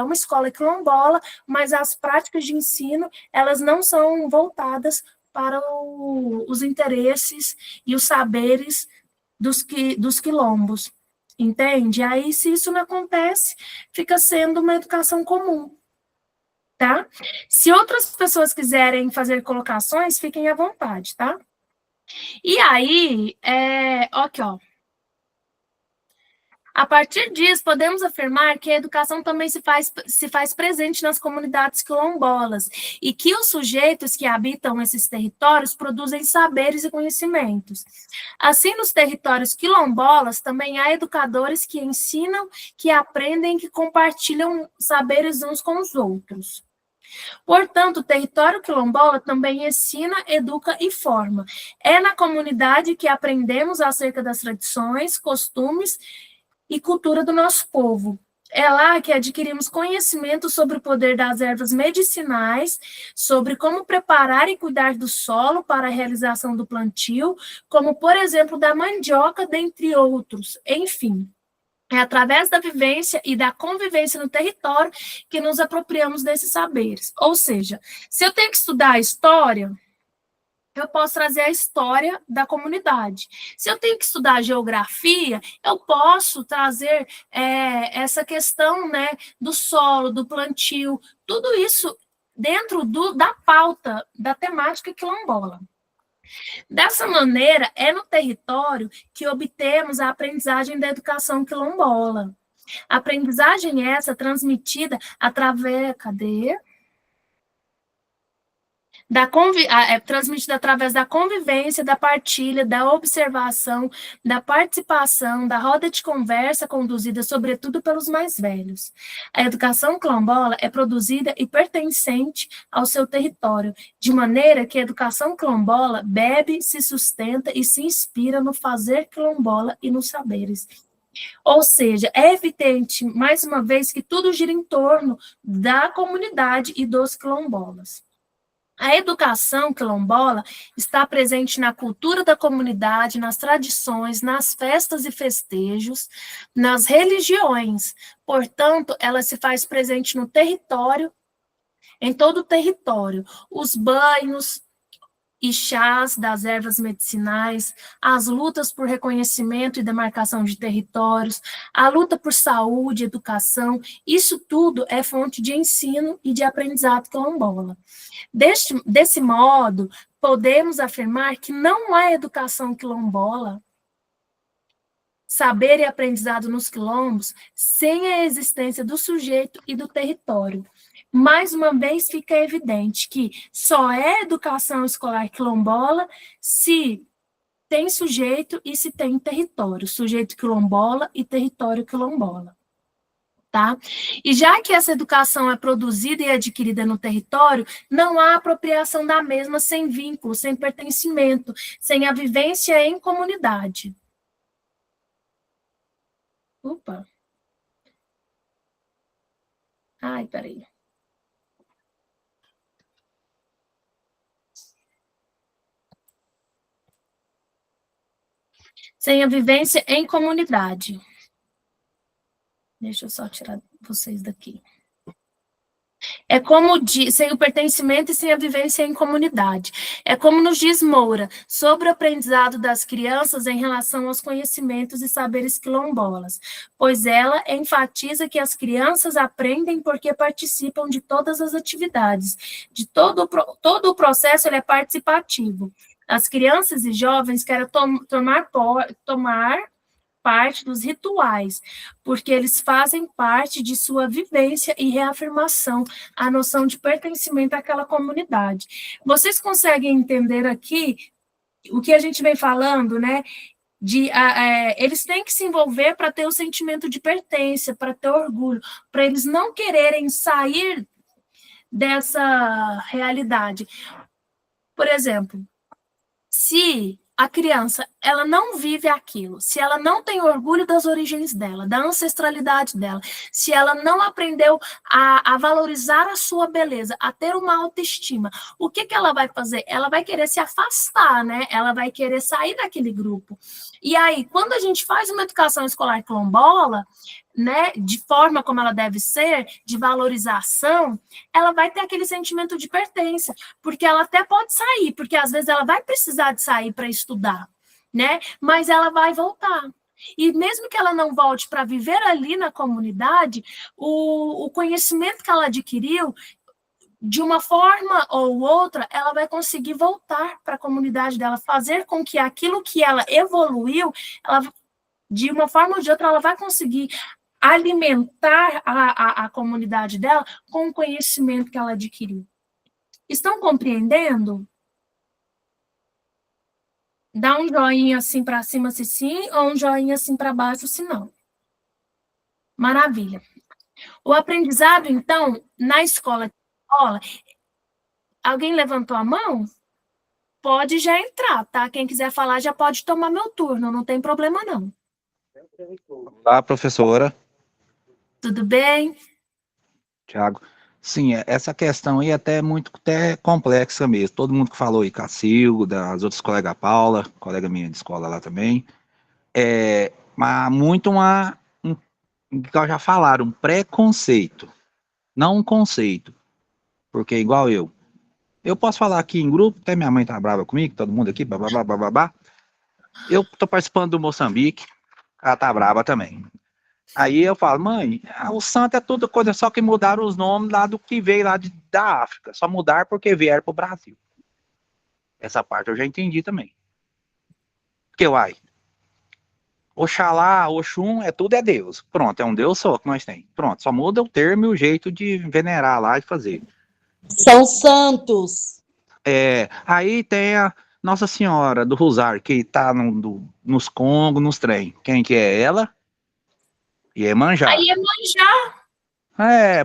[SPEAKER 1] uma escola quilombola, mas as práticas de ensino, elas não são voltadas para os interesses e os saberes dos quilombos, entende? Aí, se isso não acontece, fica sendo uma educação comum, tá? Se outras pessoas quiserem fazer colocações, fiquem à vontade, tá? E aí, aqui, ó. A partir disso, podemos afirmar que a educação também se faz presente nas comunidades quilombolas e que os sujeitos que habitam esses territórios produzem saberes e conhecimentos. Assim, nos territórios quilombolas, também há educadores que ensinam, que aprendem, que compartilham saberes uns com os outros. Portanto, o território quilombola também ensina, educa e forma. É na comunidade que aprendemos acerca das tradições, costumes e cultura do nosso povo. É lá que adquirimos conhecimento sobre o poder das ervas medicinais, sobre como preparar e cuidar do solo para a realização do plantio, como, por exemplo, da mandioca, dentre outros. Enfim, é através da vivência e da convivência no território que nos apropriamos desses saberes. Ou seja, se eu tenho que estudar a história, eu posso trazer a história da comunidade. Se eu tenho que estudar geografia, eu posso trazer essa questão, né, do solo, do plantio, tudo isso dentro da pauta, da temática quilombola. Dessa maneira, é no território que obtemos a aprendizagem da educação quilombola. A aprendizagem essa transmitida através, transmitida através da convivência, da partilha, da observação, da participação, da roda de conversa conduzida, sobretudo, pelos mais velhos. A educação quilombola é produzida e pertencente ao seu território, de maneira que a educação quilombola bebe, se sustenta e se inspira no fazer quilombola e nos saberes. Ou seja, é evidente, mais uma vez, que tudo gira em torno da comunidade e dos quilombolas. A educação quilombola está presente na cultura da comunidade, nas tradições, nas festas e festejos, nas religiões. Portanto, ela se faz presente no território, em todo o território. Os banhos e chás das ervas medicinais, as lutas por reconhecimento e demarcação de territórios, a luta por saúde, educação, isso tudo é fonte de ensino e de aprendizado quilombola. Desse modo, podemos afirmar que não há educação quilombola, saber e aprendizado nos quilombos, sem a existência do sujeito e do território. Mais uma vez, fica evidente que só é educação escolar quilombola se tem sujeito e se tem território, sujeito quilombola e território quilombola. Tá? E já que essa educação é produzida e adquirida no território, não há apropriação da mesma sem vínculo, sem pertencimento, sem a vivência em comunidade. Opa! Ai, peraí. Sem a vivência em comunidade. Deixa eu só tirar vocês daqui. É como sem o pertencimento e sem a vivência em comunidade. É como nos diz Moura, sobre o aprendizado das crianças em relação aos conhecimentos e saberes quilombolas, pois ela enfatiza que as crianças aprendem porque participam de todas as atividades, de todo o processo ele é participativo. As crianças e jovens querem tomar parte dos rituais, porque eles fazem parte de sua vivência e reafirmação, a noção de pertencimento àquela comunidade. Vocês conseguem entender aqui o que a gente vem falando, né? Eles têm que se envolver para ter o sentimento de pertença, para ter orgulho, para eles não quererem sair dessa realidade. Por exemplo, se a criança ela não vive aquilo, se ela não tem orgulho das origens dela, da ancestralidade dela, se ela não aprendeu a valorizar a sua beleza, a ter uma autoestima, o que ela vai fazer? Ela vai querer se afastar, né? Ela vai querer sair daquele grupo. E aí, quando a gente faz uma educação escolar quilombola, né, de forma como ela deve ser, de valorização, ela vai ter aquele sentimento de pertença, porque ela até pode sair, porque às vezes ela vai precisar de sair para estudar, né, mas ela vai voltar. E mesmo que ela não volte para viver ali na comunidade, o conhecimento que ela adquiriu, de uma forma ou outra, ela vai conseguir voltar para a comunidade dela, fazer com que aquilo que ela evoluiu, de uma forma ou de outra, ela vai conseguir alimentar a comunidade dela com o conhecimento que ela adquiriu. Estão compreendendo? Dá um joinha assim para cima se sim, ou um joinha assim para baixo se não. Maravilha. O aprendizado, então, na escola, alguém levantou a mão? Pode já entrar, tá? Quem quiser falar já pode tomar meu turno, não tem problema não.
[SPEAKER 6] Olá, professora.
[SPEAKER 1] Tudo bem?
[SPEAKER 6] Tiago. Sim, essa questão aí é muito complexa mesmo. Todo mundo que falou aí, Cacildo, das outras colegas, Paula, colega minha de escola lá também, mas muito igual já falaram, um preconceito, não um conceito. Porque igual eu posso falar aqui em grupo, até minha mãe tá brava comigo, todo mundo aqui, babá. Eu tô participando do Moçambique, ela tá brava também. Aí eu falo, mãe, o santo é tudo coisa, só que mudaram os nomes lá do que veio lá da África. Só mudaram porque vieram pro Brasil. Essa parte eu já entendi também. Porque, Oxalá, Oxum, tudo é Deus. Pronto, é um Deus só que nós tem. Pronto, só muda o termo e o jeito de venerar lá e fazer.
[SPEAKER 4] São santos.
[SPEAKER 6] Aí tem a Nossa Senhora do Rosário, que tá nos Congos, nos trem. Quem que é ela? Iemanjá.
[SPEAKER 1] Aí Iemanjá.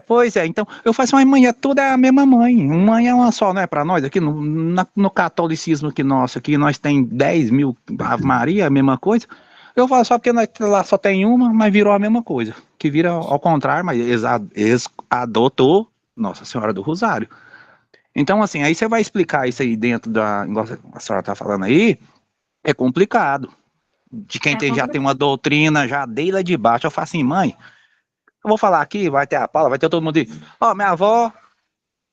[SPEAKER 6] Pois é, então, eu faço uma mãe, tudo é a mesma mãe, mãe é uma só, não é para nós, aqui no catolicismo aqui nosso, aqui nós tem 10 mil Ave Maria, a mesma coisa, eu falo só porque nós lá só tem uma, mas virou a mesma coisa, que vira ao contrário, mas eles adotou Nossa Senhora do Rosário. Então, assim, aí você vai explicar isso aí dentro igual a senhora tá falando aí, é complicado, de quem já tem uma doutrina, já desde lá de baixo, eu falo assim, mãe, eu vou falar aqui, vai ter a Paula, vai ter todo mundo aí. Minha avó,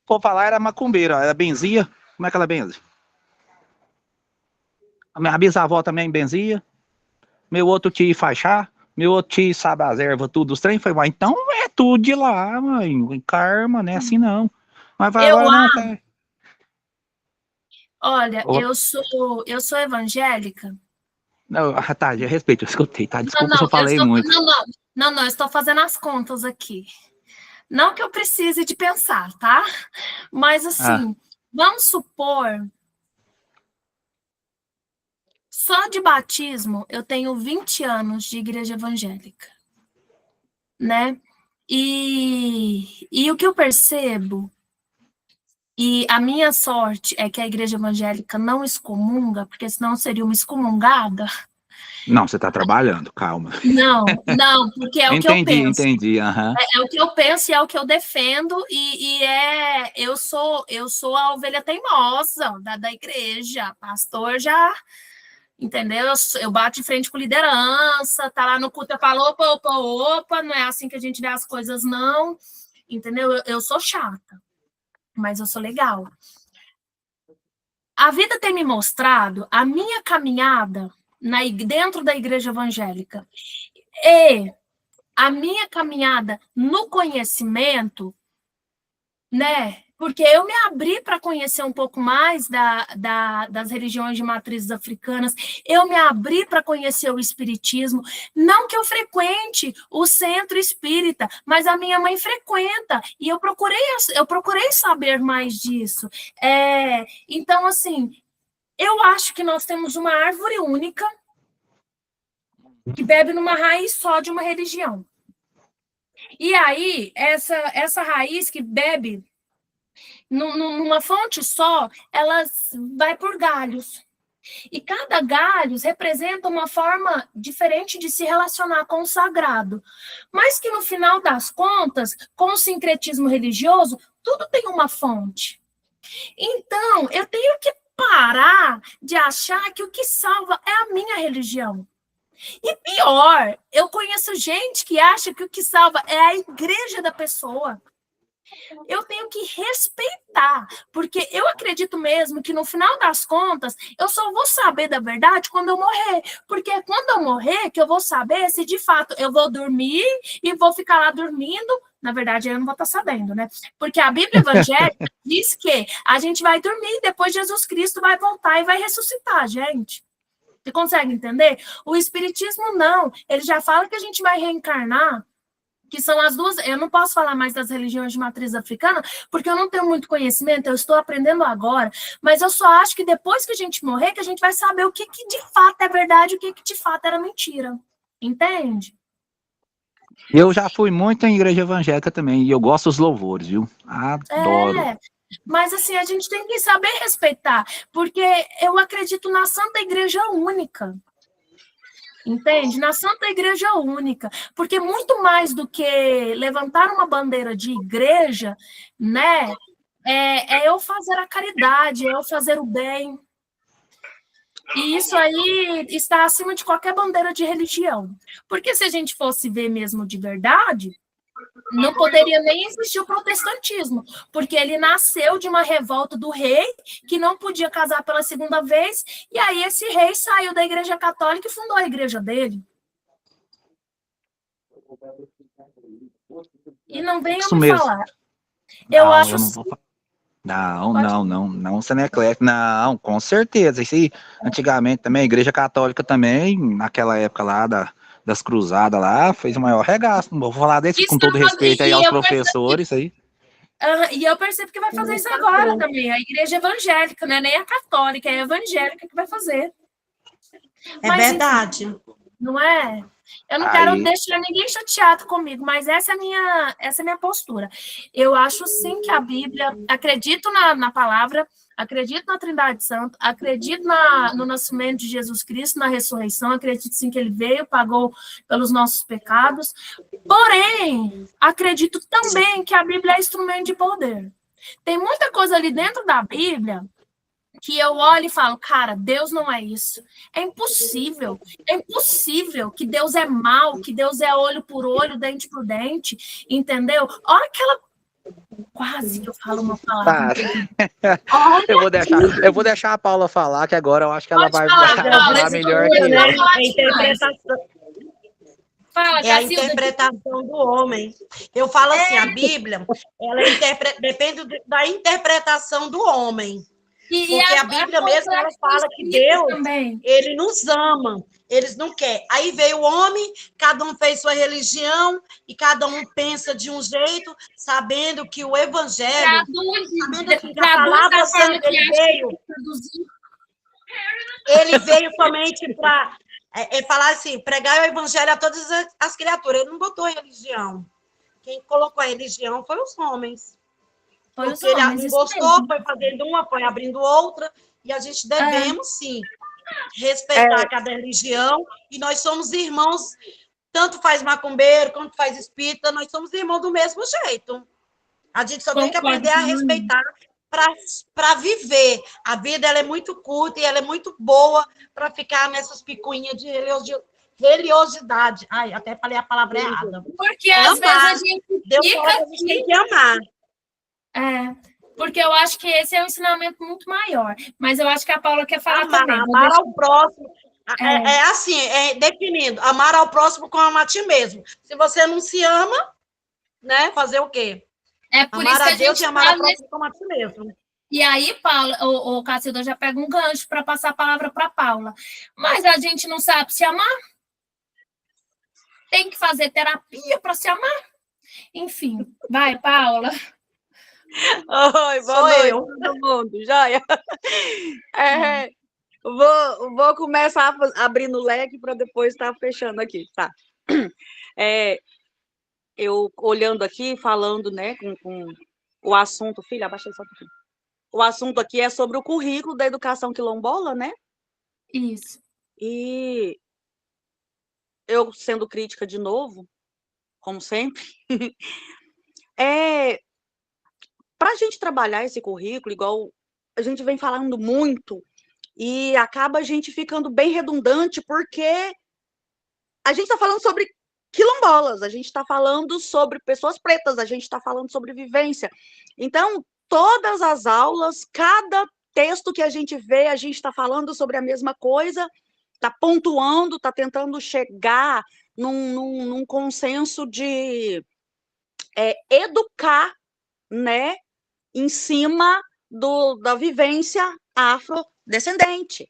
[SPEAKER 6] vou falar, era macumbeira, ela benzia. Como é que ela benze? A minha bisavó também benzia. Meu outro tio faixá. Meu outro tio sabe as ervas, tudo, os trem. Falei, então é tudo de lá, mãe. Karma, não é assim não. Mas vai agora não tem.
[SPEAKER 1] Olha, eu sou evangélica.
[SPEAKER 6] Não, tá, de respeito, eu escutei, tá? Desculpa se eu falei muito.
[SPEAKER 1] Não, eu estou fazendo as contas aqui. Não que eu precise de pensar, tá? Mas, assim, vamos supor... Só de batismo, eu tenho 20 anos de igreja evangélica, né? E o que eu percebo, e a minha sorte é que a igreja evangélica não excomunga, porque senão seria uma excomungada.
[SPEAKER 6] Não, você está trabalhando, calma.
[SPEAKER 1] Não, porque é o que eu penso.
[SPEAKER 6] Entendi.
[SPEAKER 1] É o que eu penso e é o que eu defendo, eu sou a ovelha teimosa da igreja, pastor já, entendeu? Eu bato de frente com liderança, tá lá no culto, eu falo, opa, não é assim que a gente vê as coisas, não, entendeu? Eu sou chata, mas eu sou legal. A vida tem me mostrado a minha caminhada dentro da igreja evangélica e a minha caminhada no conhecimento, né? porque eu me abri para conhecer um pouco mais das religiões de matrizes africanas, eu me abri para conhecer o espiritismo, não que eu frequente o centro espírita, mas a minha mãe frequenta, e eu procurei saber mais disso. Então, assim, eu acho que nós temos uma árvore única que bebe numa raiz só de uma religião. E aí, essa raiz que bebe numa fonte só, ela vai por galhos. E cada galho representa uma forma diferente de se relacionar com o sagrado. Mas que, no final das contas, com o sincretismo religioso, tudo tem uma fonte. Então, eu tenho que parar de achar que o que salva é a minha religião. E pior, eu conheço gente que acha que o que salva é a igreja da pessoa. Eu tenho que respeitar, porque eu acredito mesmo que, no final das contas, eu só vou saber da verdade quando eu morrer. Porque é quando eu morrer que eu vou saber se, de fato, eu vou dormir e vou ficar lá dormindo. Na verdade, eu não vou estar sabendo, né? Porque a Bíblia evangélica diz que a gente vai dormir, depois Jesus Cristo vai voltar e vai ressuscitar, gente. Você consegue entender? O espiritismo não. Ele já fala que a gente vai reencarnar, que são as duas. Eu não posso falar mais das religiões de matriz africana, porque eu não tenho muito conhecimento, eu estou aprendendo agora, mas eu só acho que depois que a gente morrer, que a gente vai saber o que de fato é verdade e o que de fato era mentira. Entende?
[SPEAKER 6] Eu já fui muito em igreja evangélica também, e eu gosto dos louvores, viu? Adoro.
[SPEAKER 1] Mas assim, a gente tem que saber respeitar, porque eu acredito na Santa Igreja Única. Entende? Na Santa Igreja Única. Porque muito mais do que levantar uma bandeira de igreja, né? É eu fazer a caridade, é eu fazer o bem. E isso aí está acima de qualquer bandeira de religião. Porque se a gente fosse ver mesmo de verdade, não poderia nem existir o protestantismo, porque ele nasceu de uma revolta do rei, que não podia casar pela segunda vez, e aí esse rei saiu da Igreja Católica e fundou a igreja dele. E não venham me falar. Eu acho...
[SPEAKER 6] Não, Seneclete, não, com certeza. Isso aí, antigamente também, a Igreja Católica também, naquela época lá das cruzadas lá, fez o maior regaço. Não vou falar desse, com todo respeito aí aos professores aí.
[SPEAKER 1] E eu percebo que vai fazer isso agora também. A igreja evangélica, não é nem a católica, é a evangélica que vai fazer.
[SPEAKER 4] Mas, verdade.
[SPEAKER 1] Enfim, não é? Eu não quero deixar ninguém chateado comigo, mas essa é a minha postura. Eu acho sim que a Bíblia, acredito na palavra, acredito na Trindade Santa, acredito no nascimento de Jesus Cristo, na ressurreição, acredito sim que ele veio, pagou pelos nossos pecados, porém, acredito também que a Bíblia é instrumento de poder. Tem muita coisa ali dentro da Bíblia que eu olho e falo, cara, Deus não é isso. É impossível que Deus é mau, que Deus é olho por olho, dente por dente, entendeu? Olha aquela... Quase que eu falo uma palavra.
[SPEAKER 6] Eu vou deixar a Paula falar, que agora eu acho que ela vai falar melhor que eu.
[SPEAKER 4] É a interpretação do homem. Eu falo assim, a Bíblia, ela depende da interpretação do homem. Porque a Bíblia mesmo, ela fala que Deus, ele nos ama, eles não querem. Aí veio o homem, cada um fez sua religião, e cada um pensa de um jeito, sabendo que o evangelho, sabendo que a palavra santa, ele veio somente para falar assim, pregar o evangelho a todas as criaturas. Ele não botou religião. Quem colocou a religião foi os homens. Porque ele não gostou, foi fazendo uma, foi abrindo outra, e a gente devemos, sim, respeitar cada religião, e nós somos irmãos, tanto faz macumbeiro, quanto faz espírita, nós somos irmãos do mesmo jeito. A gente só tem que aprender a respeitar para viver. A vida, ela é muito curta e ela é muito boa para ficar nessas picuinhas de religiosidade. Ai, até falei a palavra errada.
[SPEAKER 1] Porque às vezes a gente
[SPEAKER 4] Deus fala que a gente tem que amar.
[SPEAKER 1] Porque eu acho que esse é um ensinamento muito maior. Mas eu acho que a Paula quer falar também.
[SPEAKER 4] Amar ao próximo. Assim, definindo. Amar ao próximo como amar a ti mesmo. Se você não se ama, né? Fazer o quê?
[SPEAKER 1] É por
[SPEAKER 4] Amar
[SPEAKER 1] isso que
[SPEAKER 4] a Deus e amar a
[SPEAKER 1] faz
[SPEAKER 4] próxima como a si mesmo.
[SPEAKER 1] E aí, Paula, o Cacilda já pega um gancho para passar a palavra para Paula. Mas a gente não sabe se amar? Tem que fazer terapia para se amar? Enfim, vai, Paula.
[SPEAKER 7] Oi, boa noite, todo mundo, joia? Vou começar abrindo o leque para depois estar fechando aqui, tá? Eu olhando aqui, falando, né, com o assunto, filha, abaixa só um pouquinho. O assunto aqui é sobre o currículo da educação quilombola, né?
[SPEAKER 1] Isso.
[SPEAKER 7] E eu, sendo crítica de novo, como sempre, para a gente trabalhar esse currículo, igual a gente vem falando muito, e acaba a gente ficando bem redundante, porque a gente está falando sobre quilombolas, a gente está falando sobre pessoas pretas, a gente está falando sobre vivência. Então, todas as aulas, cada texto que a gente vê, a gente está falando sobre a mesma coisa, está pontuando, está tentando chegar num consenso de educar, né, em cima da vivência afrodescendente.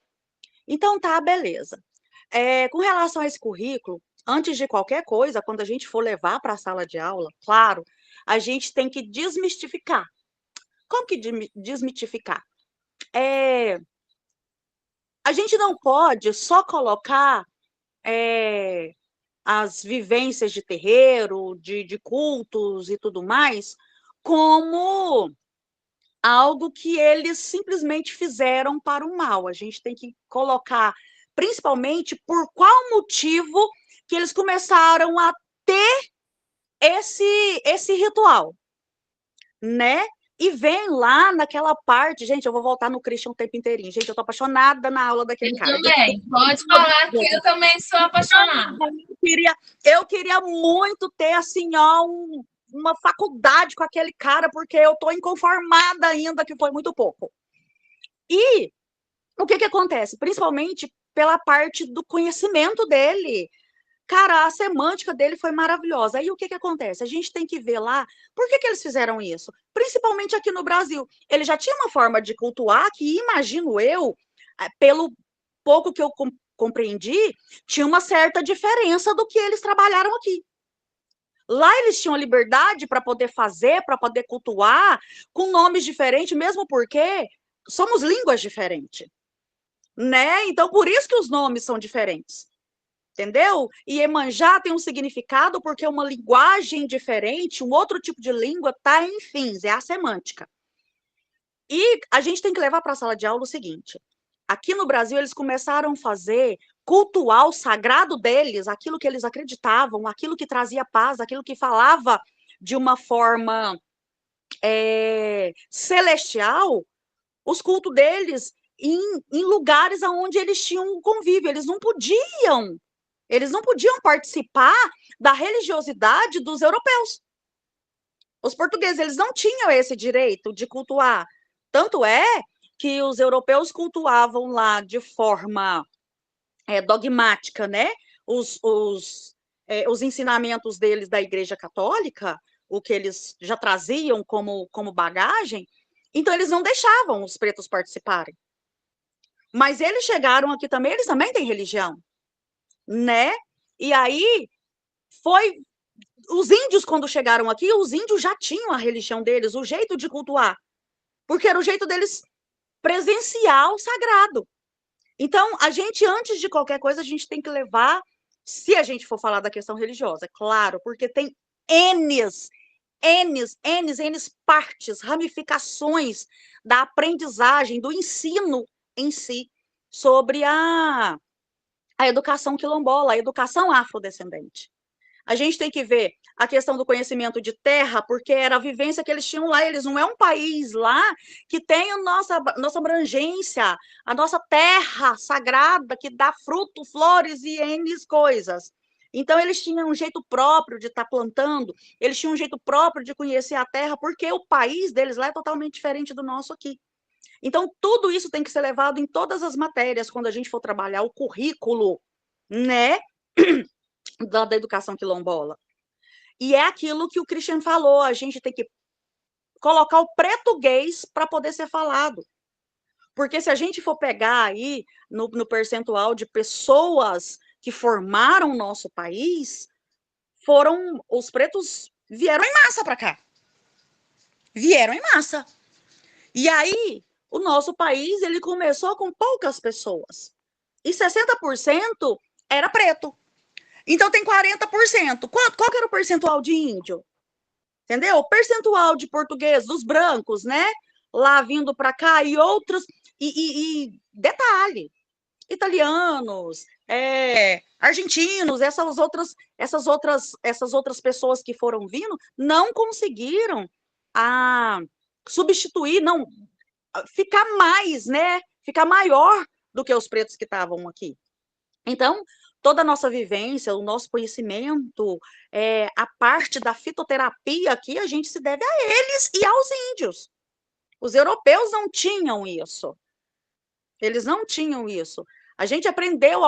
[SPEAKER 7] Então, tá, beleza. Com relação a esse currículo, antes de qualquer coisa, quando a gente for levar para a sala de aula, claro, a gente tem que desmistificar. Como que desmistificar? A gente não pode só colocar as vivências de terreiro, de cultos e tudo mais, como algo que eles simplesmente fizeram para o mal. A gente tem que colocar, principalmente, por qual motivo que eles começaram a ter esse ritual, né? E vem lá naquela parte, gente, eu vou voltar no Christian o tempo inteirinho. Gente, eu tô apaixonada na aula daquele cara.
[SPEAKER 1] Eu também, pode falar que eu também sou apaixonada.
[SPEAKER 7] Eu queria muito ter, assim, ó, uma faculdade com aquele cara, porque eu tô inconformada ainda, que foi muito pouco. E o que acontece? Principalmente pela parte do conhecimento dele. Cara, a semântica dele foi maravilhosa. Aí o que acontece? A gente tem que ver lá por que eles fizeram isso. Principalmente aqui no Brasil. Ele já tinha uma forma de cultuar que, imagino eu, pelo pouco que eu compreendi, tinha uma certa diferença do que eles trabalharam aqui. Lá eles tinham liberdade para poder fazer, para poder cultuar, com nomes diferentes, mesmo porque somos línguas diferentes, né? Então, por isso que os nomes são diferentes. Entendeu? E Iemanjá tem um significado porque uma linguagem diferente, um outro tipo de língua, está em fins, é a semântica. E a gente tem que levar para a sala de aula o seguinte: aqui no Brasil, eles começaram a cultuar o sagrado deles, aquilo que eles acreditavam, aquilo que trazia paz, aquilo que falava de uma forma celestial, os cultos deles em lugares onde eles tinham um convívio, eles não podiam participar da religiosidade dos europeus. Os portugueses, eles não tinham esse direito de cultuar. Tanto é que os europeus cultuavam lá de forma dogmática, né? Os ensinamentos deles da Igreja Católica, o que eles já traziam como bagagem, então eles não deixavam os pretos participarem. Mas eles chegaram aqui também, eles também têm religião, né? E aí os índios, quando chegaram aqui, os índios já tinham a religião deles, o jeito de cultuar, porque era o jeito deles presenciar o sagrado. Então, a gente, antes de qualquer coisa, a gente tem que levar, se a gente for falar da questão religiosa, claro, porque tem N partes, ramificações da aprendizagem, do ensino em si, sobre a educação quilombola, a educação afrodescendente. A gente tem que ver a questão do conhecimento de terra, porque era a vivência que eles tinham lá. Eles não é um país lá que tem a nossa abrangência, a nossa terra sagrada, que dá fruto, flores e N coisas. Então, eles tinham um jeito próprio de estar plantando, eles tinham um jeito próprio de conhecer a terra, porque o país deles lá é totalmente diferente do nosso aqui. Então, tudo isso tem que ser levado em todas as matérias, quando a gente for trabalhar o currículo, né, da educação quilombola. E é aquilo que o Christian falou, a gente tem que colocar o português para poder ser falado. Porque se a gente for pegar aí no percentual de pessoas que formaram o nosso país, os pretos vieram em massa para cá. Vieram em massa. E aí, o nosso país, ele começou com poucas pessoas. E 60% era preto. Então, tem 40%. Qual que era o percentual de índio? Entendeu? O percentual de português, dos brancos, né? Lá vindo para cá, e outros... E detalhe, italianos, argentinos, essas outras pessoas que foram vindo, não conseguiram substituir, não, ficar mais, né? Ficar maior do que os pretos que estavam aqui. Então, toda a nossa vivência, o nosso conhecimento, a parte da fitoterapia aqui, a gente se deve a eles e aos índios. Os europeus não tinham isso. Eles não tinham isso. A gente aprendeu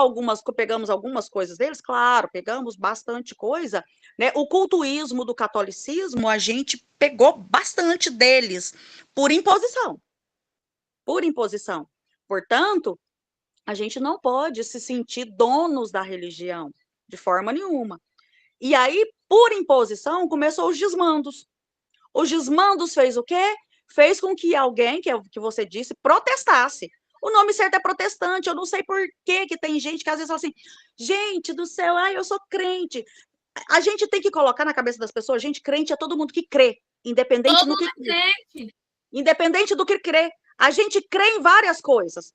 [SPEAKER 7] pegamos algumas coisas deles, claro, pegamos bastante coisa, né? O cultuísmo do catolicismo, a gente pegou bastante deles, por imposição. Por imposição. Portanto, a gente não pode se sentir donos da religião, de forma nenhuma. E aí, por imposição, começou os desmandos. Os desmandos fez o quê? Fez com que alguém, que você disse, protestasse. O nome certo é protestante. Eu não sei por que tem gente que às vezes fala assim, gente do céu, eu sou crente. A gente tem que colocar na cabeça das pessoas, gente, crente é todo mundo que crê, independente do que crê. Independente do que crê. A gente crê em várias coisas.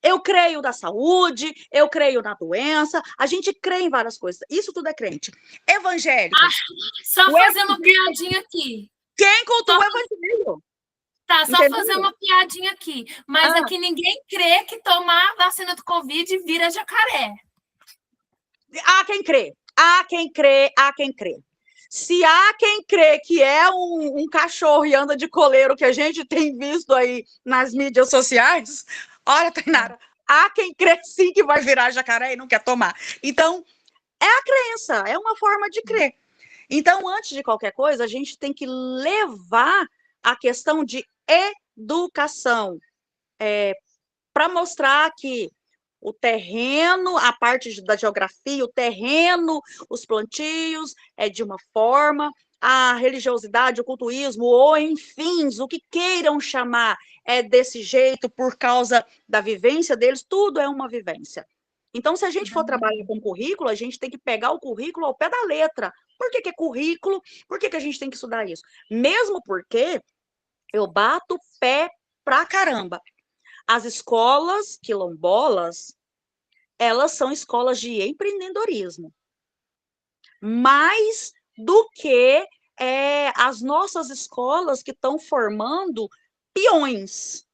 [SPEAKER 7] Eu creio na saúde, eu creio na doença, a gente crê em várias coisas. Isso tudo é crente. Evangélico.
[SPEAKER 1] Só fazer uma piadinha aqui.
[SPEAKER 7] Quem cultua o evangelho?
[SPEAKER 1] Tá, só fazer uma piadinha aqui. Mas aqui ninguém crê que tomar vacina do Covid vira jacaré.
[SPEAKER 7] Há quem crê. Há quem crê, há quem crê. Se há quem crê que é um cachorro e anda de coleiro que a gente tem visto aí nas mídias sociais, olha, Tainara, há quem crê sim que vai virar jacaré e não quer tomar. Então, é a crença, é uma forma de crer. Então, antes de qualquer coisa, a gente tem que levar a questão de educação para mostrar que o terreno, a parte da geografia, o terreno, os plantios, é de uma forma, a religiosidade, o cultuísmo, ou enfim, o que queiram chamar, é desse jeito por causa da vivência deles, tudo é uma vivência. Então, se a gente for trabalhar com currículo, a gente tem que pegar o currículo ao pé da letra. Por que é currículo? Por que a gente tem que estudar isso? Mesmo porque eu bato o pé pra caramba. As escolas quilombolas, elas são escolas de empreendedorismo. Mais do que as nossas escolas que estão formando peões.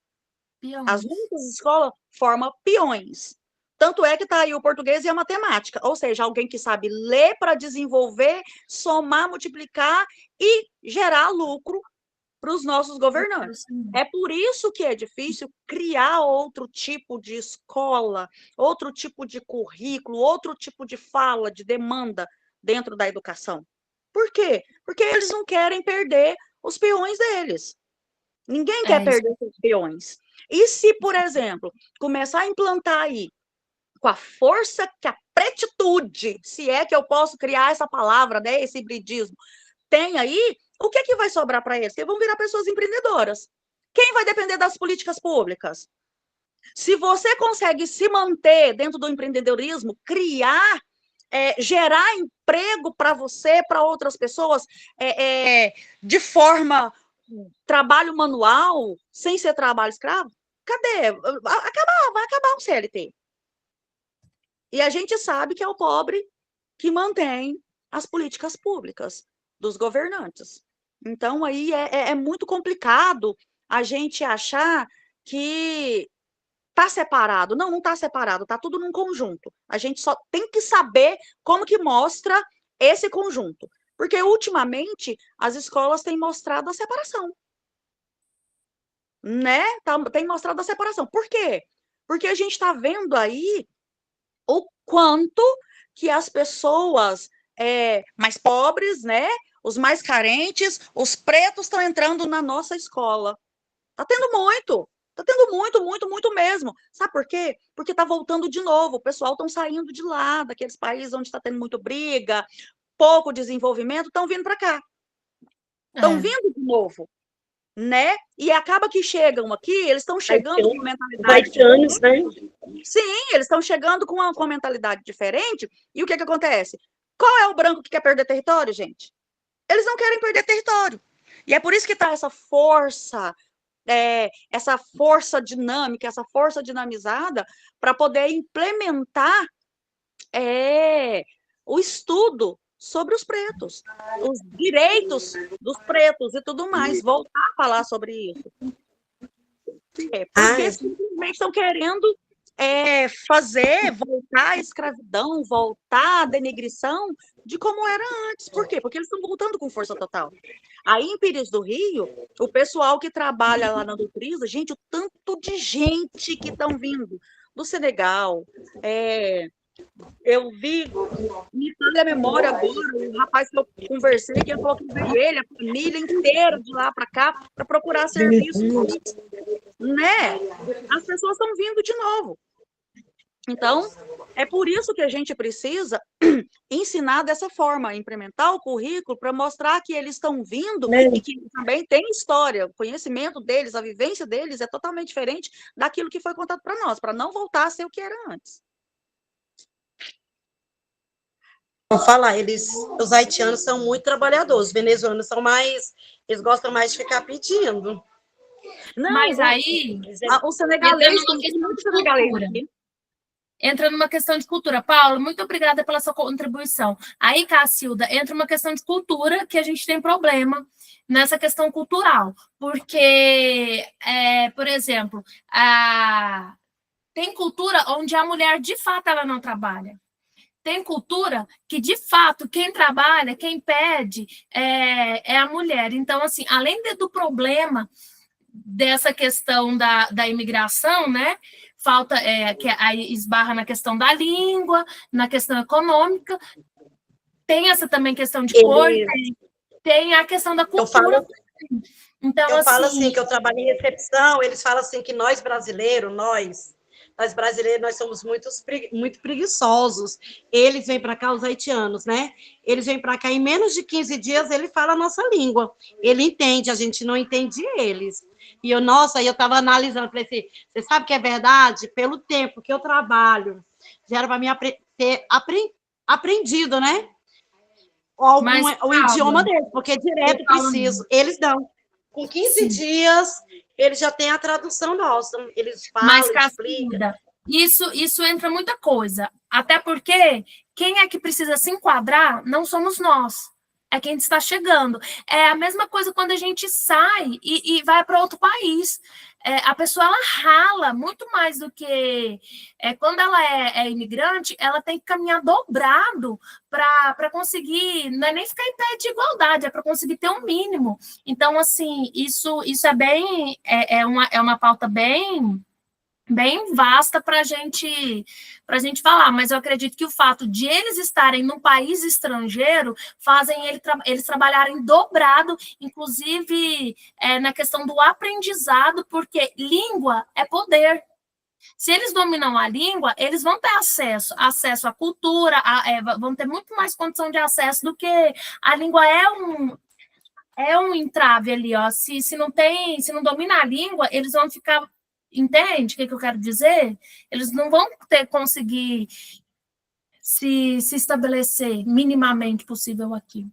[SPEAKER 7] As nossas escolas formam peões. Tanto é que está aí o português e a matemática. Ou seja, alguém que sabe ler para desenvolver, somar, multiplicar e gerar lucro para os nossos governantes. É por isso que é difícil criar outro tipo de escola, outro tipo de currículo, outro tipo de fala, de demanda dentro da educação. Por quê? Porque eles não querem perder os peões deles. Ninguém quer perder os peões. E se, por exemplo, começar a implantar aí, com a força que a pretitude, se é que eu posso criar essa palavra, né, esse hibridismo, tem aí, o que é que vai sobrar para eles? Eles vão virar pessoas empreendedoras. Quem vai depender das políticas públicas? Se você consegue se manter dentro do empreendedorismo, criar, gerar emprego para você, para outras pessoas, de forma trabalho manual, sem ser trabalho escravo, cadê? Vai acabar o CLT. E a gente sabe que é o pobre que mantém as políticas públicas dos governantes. Então, aí é muito complicado a gente achar que está separado. Não está separado, está tudo num conjunto. A gente só tem que saber como que mostra esse conjunto. Porque, ultimamente, as escolas têm mostrado a separação. Né? Tem mostrado a separação. Por quê? Porque a gente está vendo aí o quanto que as pessoas mais pobres, né? Os mais carentes, os pretos estão entrando na nossa escola. Tá tendo muito. Tá tendo muito, muito, muito mesmo. Sabe por quê? Porque tá voltando de novo. O pessoal estão saindo de lá, daqueles países onde está tendo muito briga, pouco desenvolvimento, estão vindo para cá. Estão vindo de novo, né? E acaba que chegam aqui, eles estão chegando com mentalidade
[SPEAKER 4] haitianos, né?
[SPEAKER 7] Sim, eles estão chegando com uma mentalidade diferente. E o que acontece? Qual é o branco que quer perder território, gente? Eles não querem perder território. E é por isso que está essa força dinâmica, essa força dinamizada para poder implementar o estudo sobre os pretos, os direitos dos pretos e tudo mais, voltar a falar sobre isso. Porque simplesmente estão querendo voltar a escravidão, voltar a denegrição de como era antes. Por quê? Porque eles estão voltando com força total. Aí, em Pires do Rio, o pessoal que trabalha lá na Nutrisa, gente, o tanto de gente que estão vindo do Senegal, eu vi, me falha a memória agora, o rapaz que eu conversei, que ele falou que veio ele, a família inteira de lá para cá, para procurar serviço, né? As pessoas estão vindo de novo. Então, é por isso que a gente precisa ensinar dessa forma, implementar o currículo para mostrar que eles estão vindo e que também tem história, o conhecimento deles, a vivência deles é totalmente diferente daquilo que foi contado para nós, para não voltar a ser o que era antes.
[SPEAKER 4] Vou falar, os haitianos são muito trabalhadores, os venezuelanos são mais, eles gostam mais de ficar pedindo.
[SPEAKER 7] Não,
[SPEAKER 1] mas aí
[SPEAKER 7] os senegaleses têm muito senegalês aqui.
[SPEAKER 1] Entra numa questão de cultura. Paula, muito obrigada pela sua contribuição. Aí, Cacilda, entra uma questão de cultura que a gente tem problema nessa questão cultural. Porque, por exemplo, tem cultura onde a mulher, de fato, ela não trabalha. Tem cultura que, de fato, quem trabalha, quem pede, é a mulher. Então, assim, além do problema dessa questão da imigração, né? Falta, que aí esbarra na questão da língua, na questão econômica, tem essa também questão de cor, tem a questão da cultura.
[SPEAKER 4] Eu falo assim, que eu trabalhei em recepção, eles falam assim que nós brasileiros, nós somos muito preguiçosos. Eles vêm para cá, os haitianos, né? Eles vêm para cá, em menos de 15 dias, ele fala a nossa língua. Ele entende, a gente não entende eles. E eu estava analisando, falei assim, você sabe que é verdade? Pelo tempo que eu trabalho, já era para mim ter aprendido, né? O idioma deles, porque direto preciso. Eles dão. Com 15 dias, eles já têm a tradução nossa. Eles falam, explicam.
[SPEAKER 1] Isso entra muita coisa. Até porque quem é que precisa se enquadrar não somos nós. É quem está chegando. É a mesma coisa quando a gente sai e vai para outro país. A pessoa, ela rala muito mais do que... quando ela é imigrante, ela tem que caminhar dobrado para conseguir... Não é nem ficar em pé de igualdade, é para conseguir ter um mínimo. Então, assim, isso é bem... É uma pauta bem vasta para a gente falar, mas eu acredito que o fato de eles estarem num país estrangeiro fazem eles trabalharem dobrado, inclusive na questão do aprendizado, porque língua é poder. Se eles dominam a língua, eles vão ter acesso à cultura, vão ter muito mais condição de acesso do que a língua é um entrave ali, ó. Se não domina a língua, eles vão ficar... Entende o que eu quero dizer? Eles não vão conseguir se estabelecer minimamente possível aqui.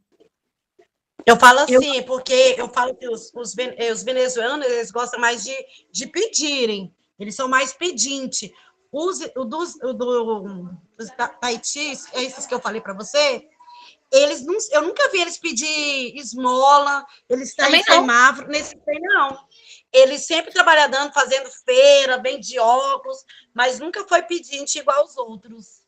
[SPEAKER 4] Eu falo assim, porque eu falo que os venezuelanos, eles gostam mais de pedirem, eles são mais pedintes. Os Tahiti, esses que eu falei para você, eu nunca vi eles pedir esmola, eles estão em semáforo, nesse tem não. Eles sempre trabalhando, fazendo feira, bem de óculos, mas nunca foi pedinte igual aos outros.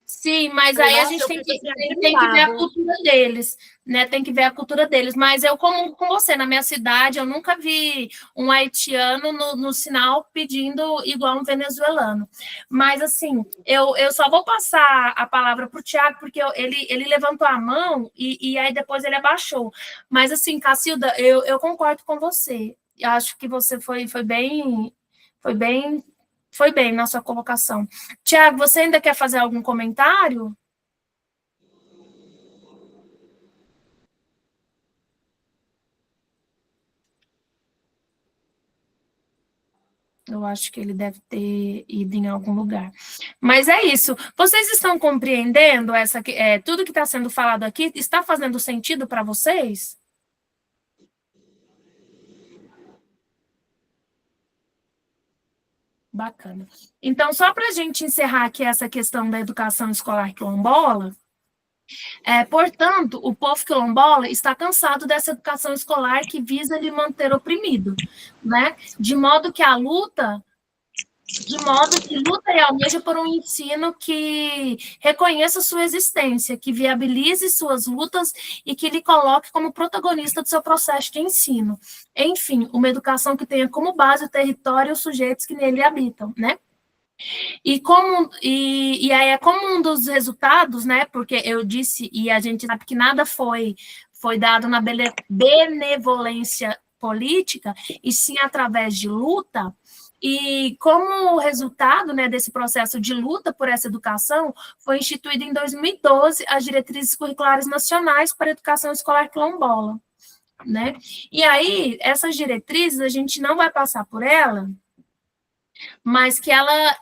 [SPEAKER 1] Sim, mas
[SPEAKER 7] Falei,
[SPEAKER 1] aí a
[SPEAKER 7] nossa,
[SPEAKER 1] gente
[SPEAKER 7] eu
[SPEAKER 1] tem
[SPEAKER 7] fico
[SPEAKER 1] que,
[SPEAKER 7] assim,
[SPEAKER 1] tem que ver a
[SPEAKER 7] admirada.
[SPEAKER 1] cultura deles, né? Tem que ver a cultura deles. Mas eu, como com você, na minha cidade, eu nunca vi um haitiano no sinal pedindo igual um venezuelano. Mas, assim, eu só vou passar a palavra para o Tiago, porque ele levantou a mão e aí depois ele abaixou. Mas, assim, Cacilda, eu concordo com você. Eu acho que você foi bem, foi bem na sua colocação. Tiago, você ainda quer fazer algum comentário? Eu acho que ele deve ter ido em algum lugar. Mas é isso. Vocês estão compreendendo tudo que está sendo falado aqui? Está fazendo sentido para vocês? Bacana. Então, só para a gente encerrar aqui essa questão da educação escolar quilombola, portanto, o povo quilombola está cansado dessa educação escolar que visa lhe manter oprimido, né? De modo que luta e almeja por um ensino que reconheça sua existência, que viabilize suas lutas e que lhe coloque como protagonista do seu processo de ensino. Enfim, uma educação que tenha como base o território e os sujeitos que nele habitam, né? E aí é como um dos resultados, né? Porque eu disse, e a gente sabe que nada foi dado na benevolência política, e sim através de luta. E como resultado, né, desse processo de luta por essa educação, foi instituída em 2012 as diretrizes curriculares nacionais para a educação escolar quilombola, né? E aí, essas diretrizes, a gente não vai passar por ela, mas que ela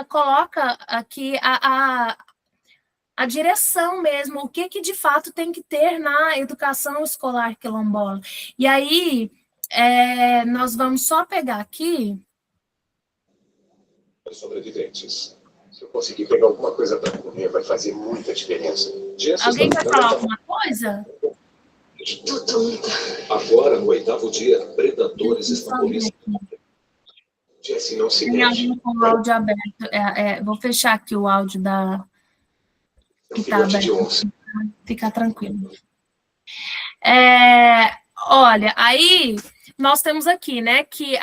[SPEAKER 1] coloca aqui a direção mesmo, o que de fato tem que ter na educação escolar quilombola. E aí, nós vamos só pegar aqui...
[SPEAKER 8] Sobreviventes. Se eu conseguir pegar alguma coisa para comer, vai fazer muita diferença.
[SPEAKER 1] Alguém vai falar alguma coisa?
[SPEAKER 8] Agora, no 8º dia, predadores estão começando. Jesse, não se
[SPEAKER 1] Tem
[SPEAKER 8] mete.
[SPEAKER 1] alguém com o áudio aberto. Vou fechar aqui o áudio que está aberto. Fica tranquilo. Olha, aí nós temos aqui, né, que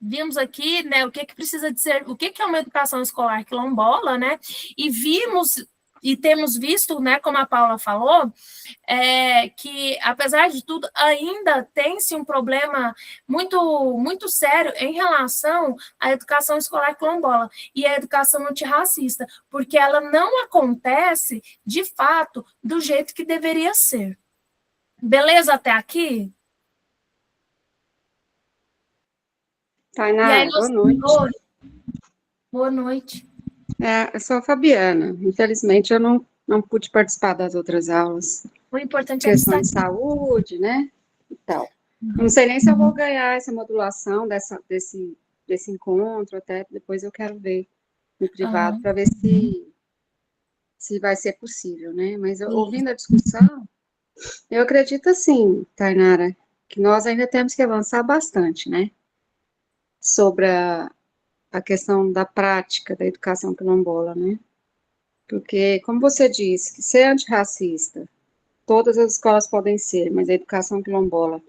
[SPEAKER 1] vimos aqui, né, o que precisa de ser, o que é uma educação escolar quilombola, né, e temos visto, né, como a Paula falou, que, apesar de tudo, ainda tem-se um problema muito, muito sério em relação à educação escolar quilombola e à educação antirracista, porque ela não acontece, de fato, do jeito que deveria ser. Beleza até aqui?
[SPEAKER 9] Tainara, boa noite.
[SPEAKER 1] Boa noite.
[SPEAKER 9] Eu sou a Fabiana. Infelizmente, eu não pude participar das outras aulas.
[SPEAKER 1] O importante é
[SPEAKER 9] questão de saúde, né? E tal. Não sei nem se eu vou ganhar essa modulação desse encontro, até depois eu quero ver no privado para ver se vai ser possível, né? Mas ouvindo a discussão, eu acredito assim, Tainara, que nós ainda temos que avançar bastante, né? Sobre a questão da prática da educação quilombola, né? Porque, como você disse, que ser antirracista, todas as escolas podem ser, mas a educação quilombola,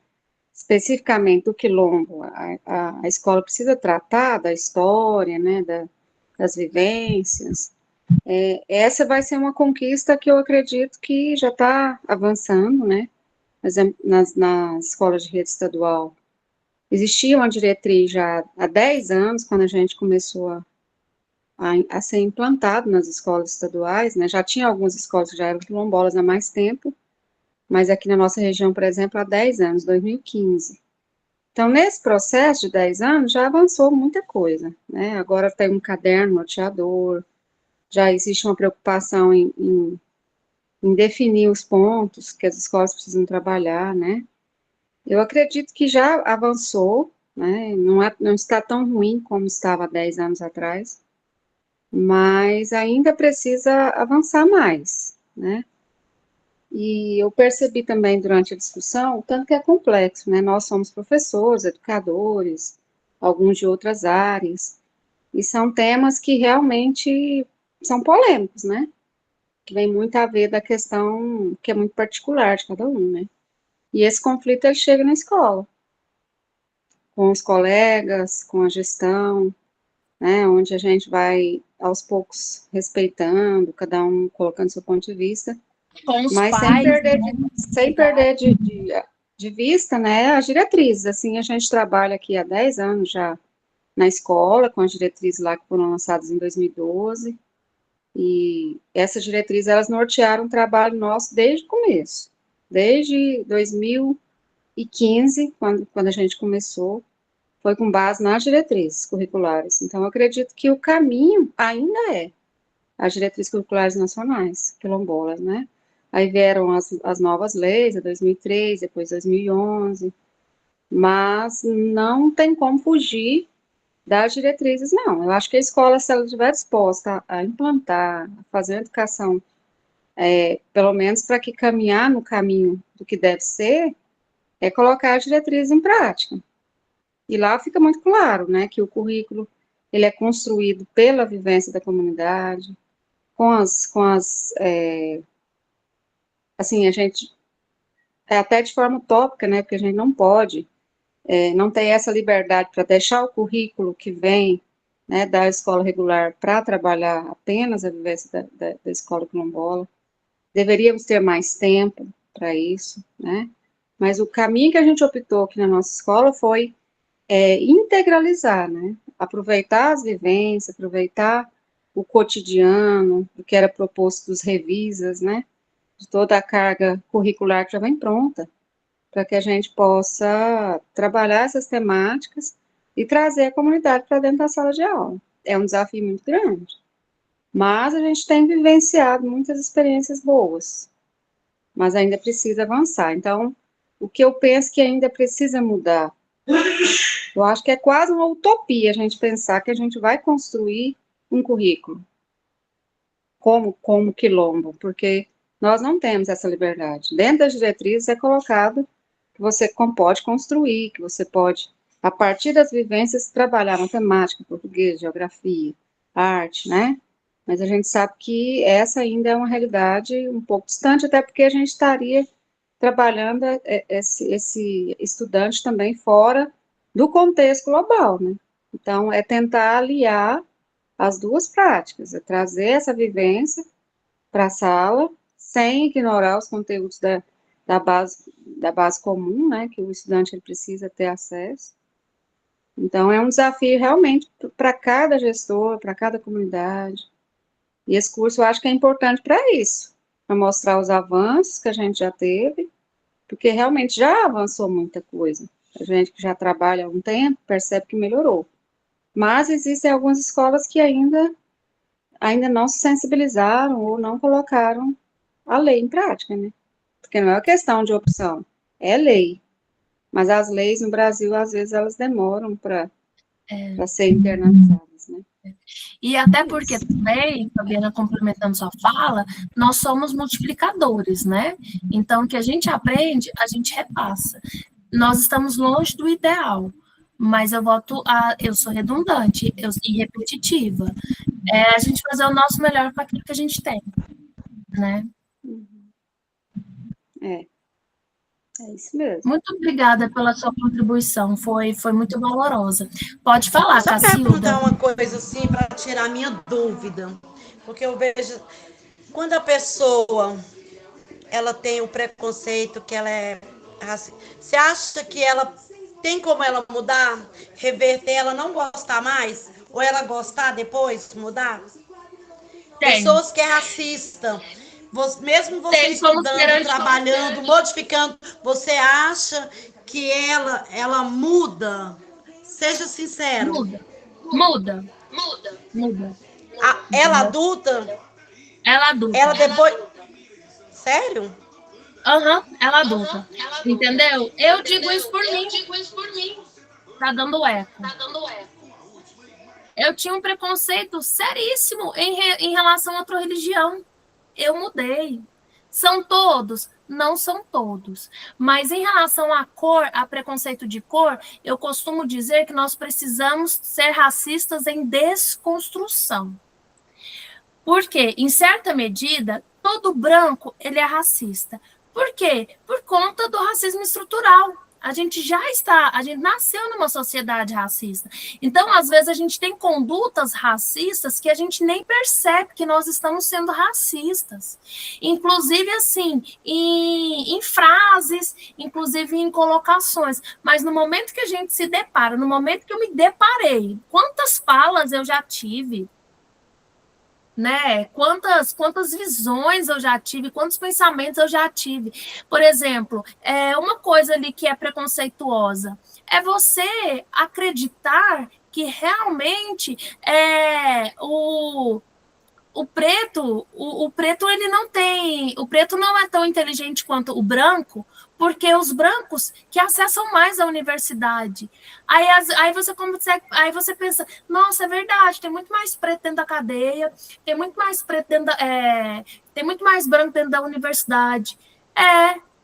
[SPEAKER 9] especificamente do quilombo, a escola precisa tratar da história, né, das vivências. Essa vai ser uma conquista que eu acredito que já está avançando, né? Nas escolas de rede estadual, existia uma diretriz já há 10 anos, quando a gente começou a ser implantado nas escolas estaduais, né? Já tinha algumas escolas que já eram quilombolas há mais tempo, mas aqui na nossa região, por exemplo, há 10 anos, 2015. Então, nesse processo de 10 anos, já avançou muita coisa, né? Agora tem um caderno norteador, já existe uma preocupação em definir os pontos que as escolas precisam trabalhar, né? Eu acredito que já avançou, né? Não está tão ruim como estava há 10 anos atrás, mas ainda precisa avançar mais, né? E eu percebi também durante a discussão o tanto que é complexo, né? Nós somos professores, educadores, alguns de outras áreas, e são temas que realmente são polêmicos, né? Que vem muito a ver da questão que é muito particular de cada um, né? E esse conflito, ele chega na escola, com os colegas, com a gestão, né? Onde a gente vai, aos poucos, respeitando, cada um colocando seu ponto de vista,
[SPEAKER 1] Com os
[SPEAKER 9] mas
[SPEAKER 1] pais,
[SPEAKER 9] sem perder de vista, né, as diretrizes. Assim, a gente trabalha aqui há 10 anos já na escola, com as diretrizes lá que foram lançadas em 2012, e essas diretrizes, elas nortearam o trabalho nosso desde o começo, desde 2015, quando a gente começou, foi com base nas diretrizes curriculares. Então, eu acredito que o caminho ainda é as diretrizes curriculares nacionais, quilombolas, né? Aí vieram as novas leis, a 2003, depois 2011, mas não tem como fugir das diretrizes, não. Eu acho que a escola, se ela estiver disposta a implantar, a fazer uma educação, pelo menos para que caminhar no caminho do que deve ser, é colocar as diretrizes em prática. E lá fica muito claro, né, que o currículo, ele é construído pela vivência da comunidade, assim, a gente, até de forma utópica, né, porque a gente não pode, não tem essa liberdade para deixar o currículo que vem, né, da escola regular para trabalhar apenas a vivência da escola quilombola. Deveríamos ter mais tempo para isso, né, mas o caminho que a gente optou aqui na nossa escola foi integralizar, né, aproveitar as vivências, aproveitar o cotidiano, o que era proposto dos revisas, né, de toda a carga curricular que já vem pronta, para que a gente possa trabalhar essas temáticas e trazer a comunidade para dentro da sala de aula. É um desafio muito grande, mas a gente tem vivenciado muitas experiências boas, mas ainda precisa avançar. Então, o que eu penso que ainda precisa mudar, eu acho que é quase uma utopia a gente pensar que a gente vai construir um currículo como quilombo, porque nós não temos essa liberdade. Dentro das diretrizes é colocado que você pode construir, que você pode, a partir das vivências, trabalhar matemática, português, geografia, arte, né? Mas a gente sabe que essa ainda é uma realidade um pouco distante, até porque a gente estaria trabalhando esse estudante também fora do contexto global, né? Então, é tentar aliar as duas práticas, é trazer essa vivência para a sala, sem ignorar os conteúdos da base comum, né, que o estudante ele precisa ter acesso. Então, é um desafio realmente para cada gestor, para cada comunidade. E esse curso eu acho que é importante para isso, para mostrar os avanços que a gente já teve, porque realmente já avançou muita coisa. A gente que já trabalha há um tempo percebe que melhorou. Mas existem algumas escolas que ainda não se sensibilizaram ou não colocaram a lei em prática, né? Porque não é uma questão de opção, é lei. Mas as leis no Brasil, às vezes, elas demoram para serem internalizadas, né?
[SPEAKER 1] E até porque também, Fabiana, complementando sua fala, nós somos multiplicadores, né? Então, o que a gente aprende, a gente repassa. Nós estamos longe do ideal, mas eu sou redundante e repetitiva. A gente fazer o nosso melhor com aquilo que a gente tem, né?
[SPEAKER 9] É isso mesmo.
[SPEAKER 1] Muito obrigada pela sua contribuição, foi muito valorosa. Pode falar,
[SPEAKER 4] Só
[SPEAKER 1] Cacilda.
[SPEAKER 4] perguntar uma coisa assim para tirar a minha dúvida, porque eu vejo quando a pessoa ela tem o preconceito que ela é racista, você acha que ela tem como ela mudar, reverter, ela não gostar mais ou ela gostar depois mudar?
[SPEAKER 1] Tem.
[SPEAKER 4] Pessoas que é racista, mesmo você
[SPEAKER 1] Tem como
[SPEAKER 4] estudando, trabalhando, modificando, você acha que ela muda? Seja sincero.
[SPEAKER 1] Muda.
[SPEAKER 4] Ela adulta?
[SPEAKER 1] Ela adulta.
[SPEAKER 4] Ela depois... Sério?
[SPEAKER 1] Aham, ela adulta. Entendeu? Eu digo isso por mim. Tá dando eco. Eu tinha um preconceito seríssimo em relação a outra religião. Eu mudei. São todos? Não são todos. Mas em relação à cor, a preconceito de cor, eu costumo dizer que nós precisamos ser racistas em desconstrução. Porque, em certa medida, todo branco ele é racista. Por quê? Por conta do racismo estrutural. A gente nasceu numa sociedade racista. Então, às vezes, a gente tem condutas racistas que a gente nem percebe que nós estamos sendo racistas. Inclusive, assim, em frases, inclusive em colocações. Mas no momento que a gente se depara, no momento que eu me deparei, quantas falas eu já tive, né? Quantas visões eu já tive, quantos pensamentos eu já tive. Por exemplo, uma coisa ali que é preconceituosa é você acreditar que realmente o preto ele não tem, o preto não é tão inteligente quanto o branco, porque os brancos que acessam mais a universidade. Aí você pensa, nossa, é verdade, tem muito mais preto dentro da cadeia, tem muito mais preto tem muito mais branco dentro da universidade.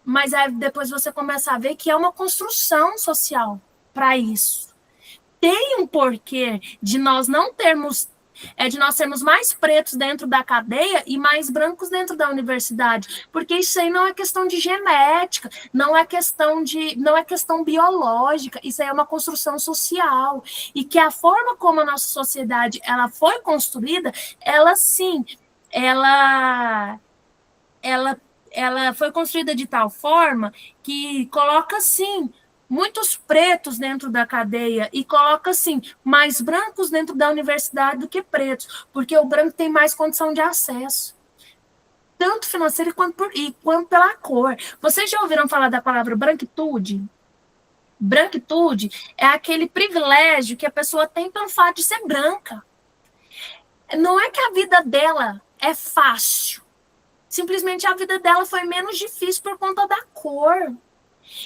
[SPEAKER 1] Mas aí depois você começa a ver que é uma construção social para isso. Tem um porquê de nós não termos de nós sermos mais pretos dentro da cadeia e mais brancos dentro da universidade, porque isso aí não é questão de genética, não é questão biológica, isso aí é uma construção social, e que a forma como a nossa sociedade ela foi construída, ela foi construída de tal forma que coloca, sim, muitos pretos dentro da cadeia e coloca, assim, mais brancos dentro da universidade do que pretos, porque o branco tem mais condição de acesso, tanto financeiro quanto pela cor. Vocês já ouviram falar da palavra branquitude? Branquitude é aquele privilégio que a pessoa tem pelo fato de ser branca. Não é que a vida dela é fácil, simplesmente a vida dela foi menos difícil por conta da cor.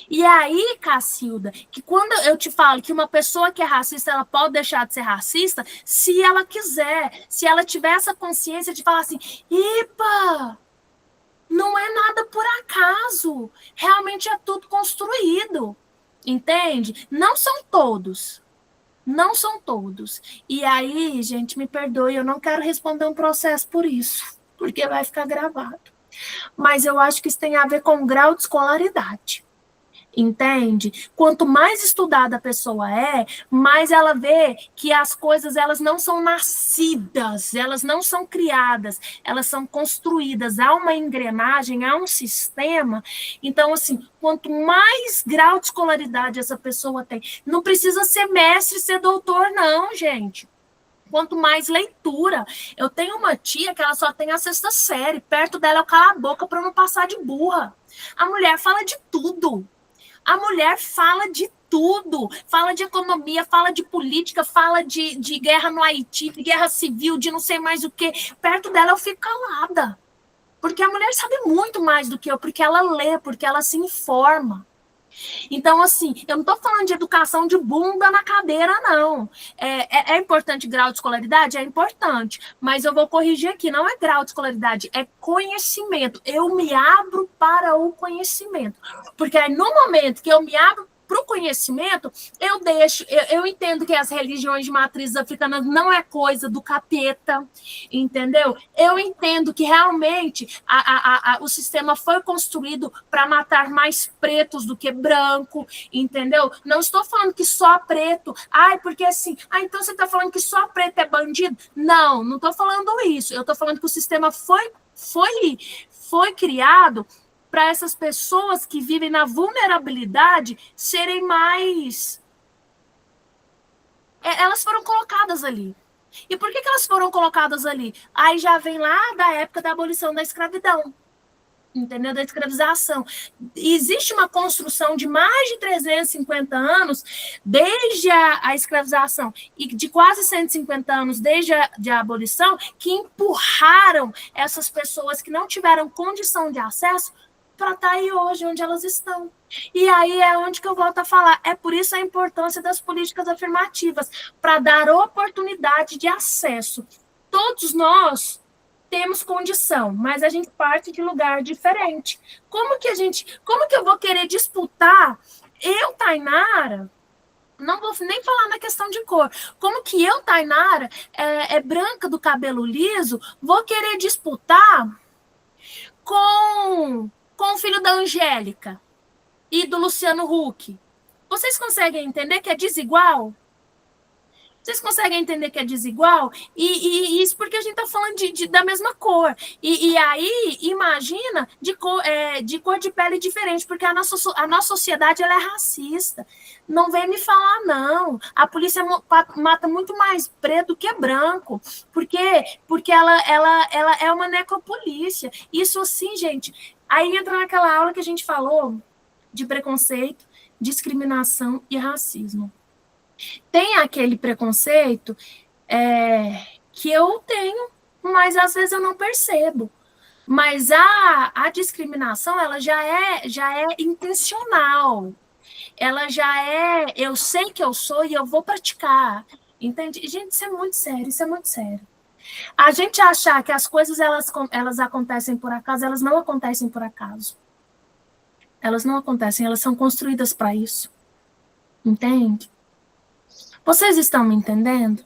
[SPEAKER 1] E aí, Cacilda, que quando eu te falo que uma pessoa que é racista, ela pode deixar de ser racista se ela quiser, se ela tiver essa consciência de falar assim, epa, não é nada por acaso, realmente é tudo construído, entende? Não são todos. E aí, gente, me perdoe, eu não quero responder um processo por isso, porque vai ficar gravado. Mas eu acho que isso tem a ver com o grau de escolaridade. Entende? Quanto mais estudada a pessoa mais ela vê que as coisas elas não são nascidas, elas não são criadas, elas são construídas, há uma engrenagem, há um sistema. Então, assim, quanto mais grau de escolaridade essa pessoa tem, não precisa ser mestre, ser doutor, não, gente. Quanto mais leitura. Eu tenho uma tia que ela só tem a 6ª série, perto dela eu calo a boca para não passar de burra. A mulher fala de tudo. Fala de economia, fala de política, fala de guerra no Haiti, de guerra civil, de não sei mais o que. Perto dela eu fico calada, porque a mulher sabe muito mais do que eu, porque ela lê, porque ela se informa. Então, assim, eu não estou falando de educação de bunda na cadeira, não. É importante grau de escolaridade? É importante, mas eu vou corrigir aqui, não é grau de escolaridade, é conhecimento. Eu me abro para o conhecimento, porque aí no momento que eu me abro para o conhecimento, eu entendo que as religiões de matrizes africanas não é coisa do capeta, entendeu? Eu entendo que realmente o sistema foi construído para matar mais pretos do que branco, entendeu? Não estou falando que só preto, porque assim, então você está falando que só preto é bandido? Não estou falando isso, eu estou falando que o sistema foi criado para essas pessoas que vivem na vulnerabilidade serem mais... Elas foram colocadas ali. E por que elas foram colocadas ali? Aí já vem lá da época da abolição da escravidão, entendeu? Da escravização. Existe uma construção de mais de 350 anos desde a escravização e de quase 150 anos desde a abolição que empurraram essas pessoas que não tiveram condição de acesso para estar aí hoje, onde elas estão. E aí é onde que eu volto a falar. É por isso a importância das políticas afirmativas, para dar oportunidade de acesso. Todos nós temos condição, mas a gente parte de lugar diferente. Como que eu vou querer disputar, eu, Tainara, Não vou nem falar na questão de cor. Como que eu, Tainara, branca do cabelo liso, vou querer disputar com o filho da Angélica e do Luciano Huck? Vocês conseguem entender que é desigual? Vocês conseguem entender que é desigual? E isso porque a gente está falando da mesma cor. E aí, imagina de cor de pele diferente, porque a nossa sociedade ela é racista. Não vem me falar, não. A polícia mata muito mais preto do que branco. Por quê? Porque ela é uma necropolícia. Isso assim, gente. Aí entra naquela aula que a gente falou de preconceito, discriminação e racismo. Tem aquele preconceito que eu tenho, mas às vezes eu não percebo. Mas a discriminação, ela já é intencional. Ela já eu sei que eu sou e eu vou praticar. Entende? Gente, isso é muito sério, isso é muito sério. A gente achar que as coisas elas acontecem por acaso, elas não acontecem por acaso. Elas não acontecem, elas são construídas para isso. Entende? Vocês estão me entendendo?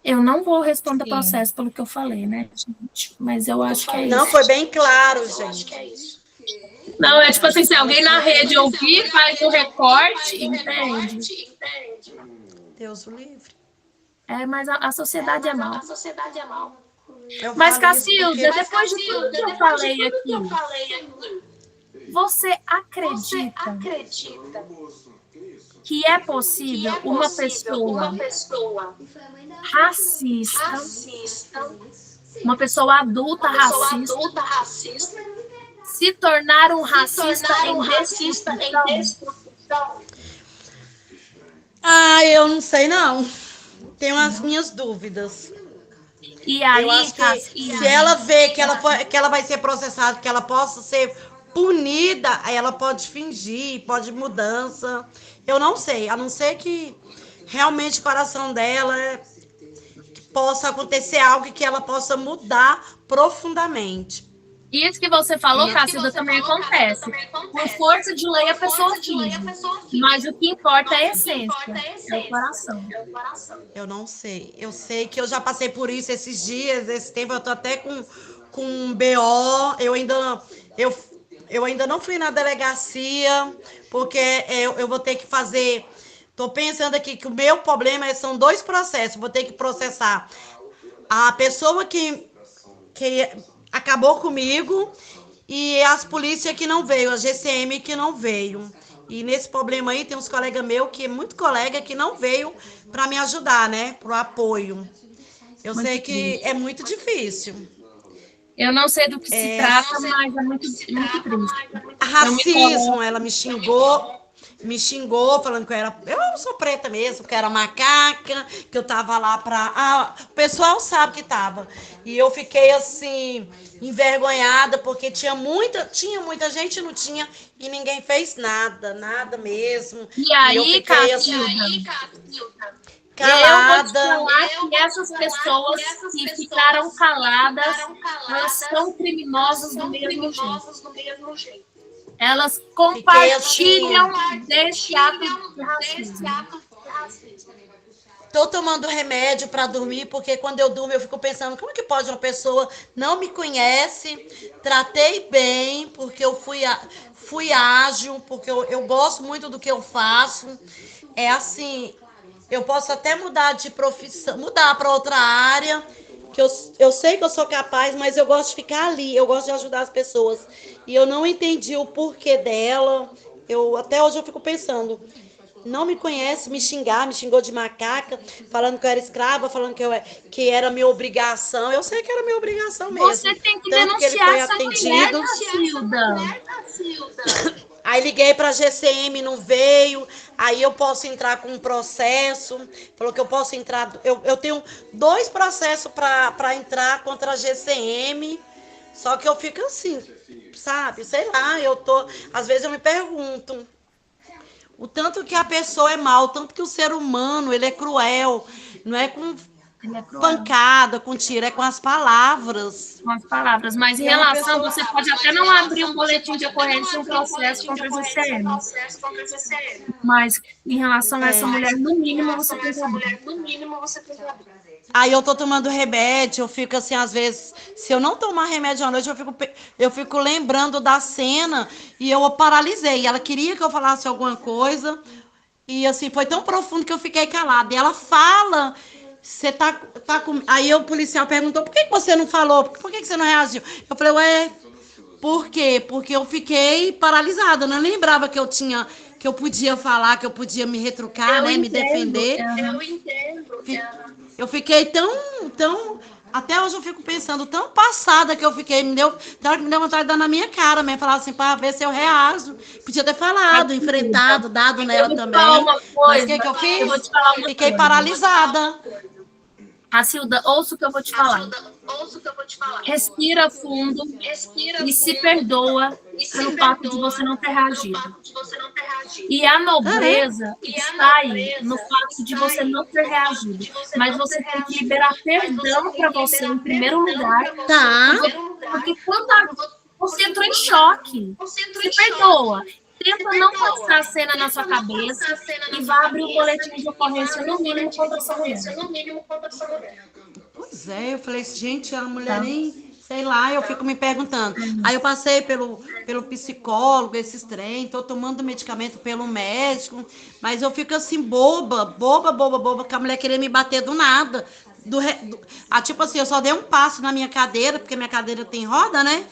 [SPEAKER 1] Eu não vou responder processo pelo que eu falei, né, gente? Mas eu acho que é isso.
[SPEAKER 4] Não, foi bem claro, gente.
[SPEAKER 1] Não, é tipo assim, se alguém na rede ouvir, faz um recorte, entende?
[SPEAKER 4] Deus o livre.
[SPEAKER 1] Mas a sociedade é mal. Mas, Cacilda, depois de tudo que eu falei aqui, você acredita que é possível uma pessoa racista, uma pessoa adulta racista, se tornar um racista em desconstrução?
[SPEAKER 4] Eu não sei, não. Tenho as minhas dúvidas.
[SPEAKER 1] E aí,
[SPEAKER 4] eu acho que se ela vê que ela vai ser processada, que ela possa ser punida, aí ela pode fingir, pode mudança. Eu não sei, a não ser que realmente o coração dela possa acontecer algo que ela possa mudar profundamente.
[SPEAKER 1] Isso que você falou, Cacilda, também acontece. Por força de lei, a pessoa finge. Mas o que importa é a essência, é o coração.
[SPEAKER 4] Eu não sei. Eu sei que eu já passei por isso esses dias, esse tempo. Eu tô até com um BO. Eu ainda não fui na delegacia, porque eu vou ter que fazer... Estou pensando aqui que o meu problema são 2 processos. Vou ter que processar a pessoa que acabou comigo e as polícias que não veio, a GCM que não veio. E nesse problema aí tem uns colegas meus, muito colega, que não veio para me ajudar, né? Pro apoio. Eu sei que é muito difícil.
[SPEAKER 1] Eu não sei do que se trata, mas é muito triste.
[SPEAKER 4] Racismo, ela me xingou, falando que eu sou preta mesmo, que era macaca, que eu tava lá o pessoal sabe que tava. E eu fiquei assim, envergonhada, porque tinha muita gente, não tinha, e ninguém fez nada mesmo.
[SPEAKER 1] E aí,
[SPEAKER 4] eu fiquei
[SPEAKER 1] Cacilda,
[SPEAKER 4] calada.
[SPEAKER 1] Eu vou te falar que essas pessoas que ficaram caladas, elas são criminosas do mesmo jeito. Elas compartilham desse ato de racismo.
[SPEAKER 4] Estou tomando remédio para dormir, porque quando eu durmo eu fico pensando, como é que pode uma pessoa não me conhece, tratei bem, porque eu fui ágil, porque eu gosto muito do que eu faço. É assim, eu posso até mudar de profissão, mudar para outra área, que eu sei que eu sou capaz, mas eu gosto de ficar ali, eu gosto de ajudar as pessoas. E eu não entendi o porquê dela. Até hoje eu fico pensando, não me conhece, me xingou de macaca, falando que eu era escrava, falando que era minha obrigação. Eu sei que era minha obrigação mesmo.
[SPEAKER 1] Você tem que denunciar essa mulher, Cacilda.
[SPEAKER 4] Aí liguei para a GCM, não veio. Aí eu posso entrar com um processo. Falou que eu posso entrar. Eu tenho 2 processos para entrar contra a GCM. Só que eu fico assim, sabe? Sei lá, às vezes eu me pergunto o tanto que a pessoa é mal, o tanto que o ser humano, ele é cruel. Não é com
[SPEAKER 1] Ele é cruel.
[SPEAKER 4] pancada, com tiro, é com as palavras.
[SPEAKER 1] Com as palavras, mas em relação, você pode até não abrir um boletim de ocorrência e um processo contra a GCM. Mas em relação a essa mulher, no mínimo, você tem que abrir.
[SPEAKER 4] Aí eu tô tomando remédio, eu fico assim, às vezes, se eu não tomar remédio à noite, eu fico lembrando da cena e eu paralisei. Ela queria que eu falasse alguma coisa e assim, foi tão profundo que eu fiquei calada. E ela fala, você tá com... Aí o policial perguntou, por que você não falou? Por que você não reagiu? Eu falei, ué, por quê? Porque eu fiquei paralisada, eu não lembrava que eu podia falar, que eu podia me retrucar, né, me defender.
[SPEAKER 1] Eu entendo.
[SPEAKER 4] Eu fiquei tão... Até hoje eu fico pensando, tão passada que eu fiquei, me deu vontade de dar na minha cara, mesmo, falar assim, para ver se eu reajo. Podia ter falado, enfrentado, dado nela também. Mas o que eu fiz?
[SPEAKER 1] Eu vou te falar uma
[SPEAKER 4] Fiquei
[SPEAKER 1] coisa.
[SPEAKER 4] paralisada.
[SPEAKER 1] Cacilda, ouça o que eu vou te falar. Respira fundo e se perdoa pelo fato de você não ter reagido. E a nobreza está aí no fato de você não ter reagido. Mas você tem que liberar perdão para você em primeiro lugar.
[SPEAKER 4] Tá.
[SPEAKER 1] Porque quando você entrou em choque, se perdoa. Tenta não passar a cena na sua cabeça e vá abrir um boletim de ocorrência no mínimo contra essa mulher.
[SPEAKER 4] Pois é, eu falei assim, gente, a mulher nem... Sei lá, eu fico me perguntando. Aí eu passei pelo psicólogo, esses trem, tô tomando medicamento pelo médico, mas eu fico assim, boba, que a mulher queria me bater do nada. Tipo assim, eu só dei um passo na minha cadeira, porque minha cadeira tem roda, né?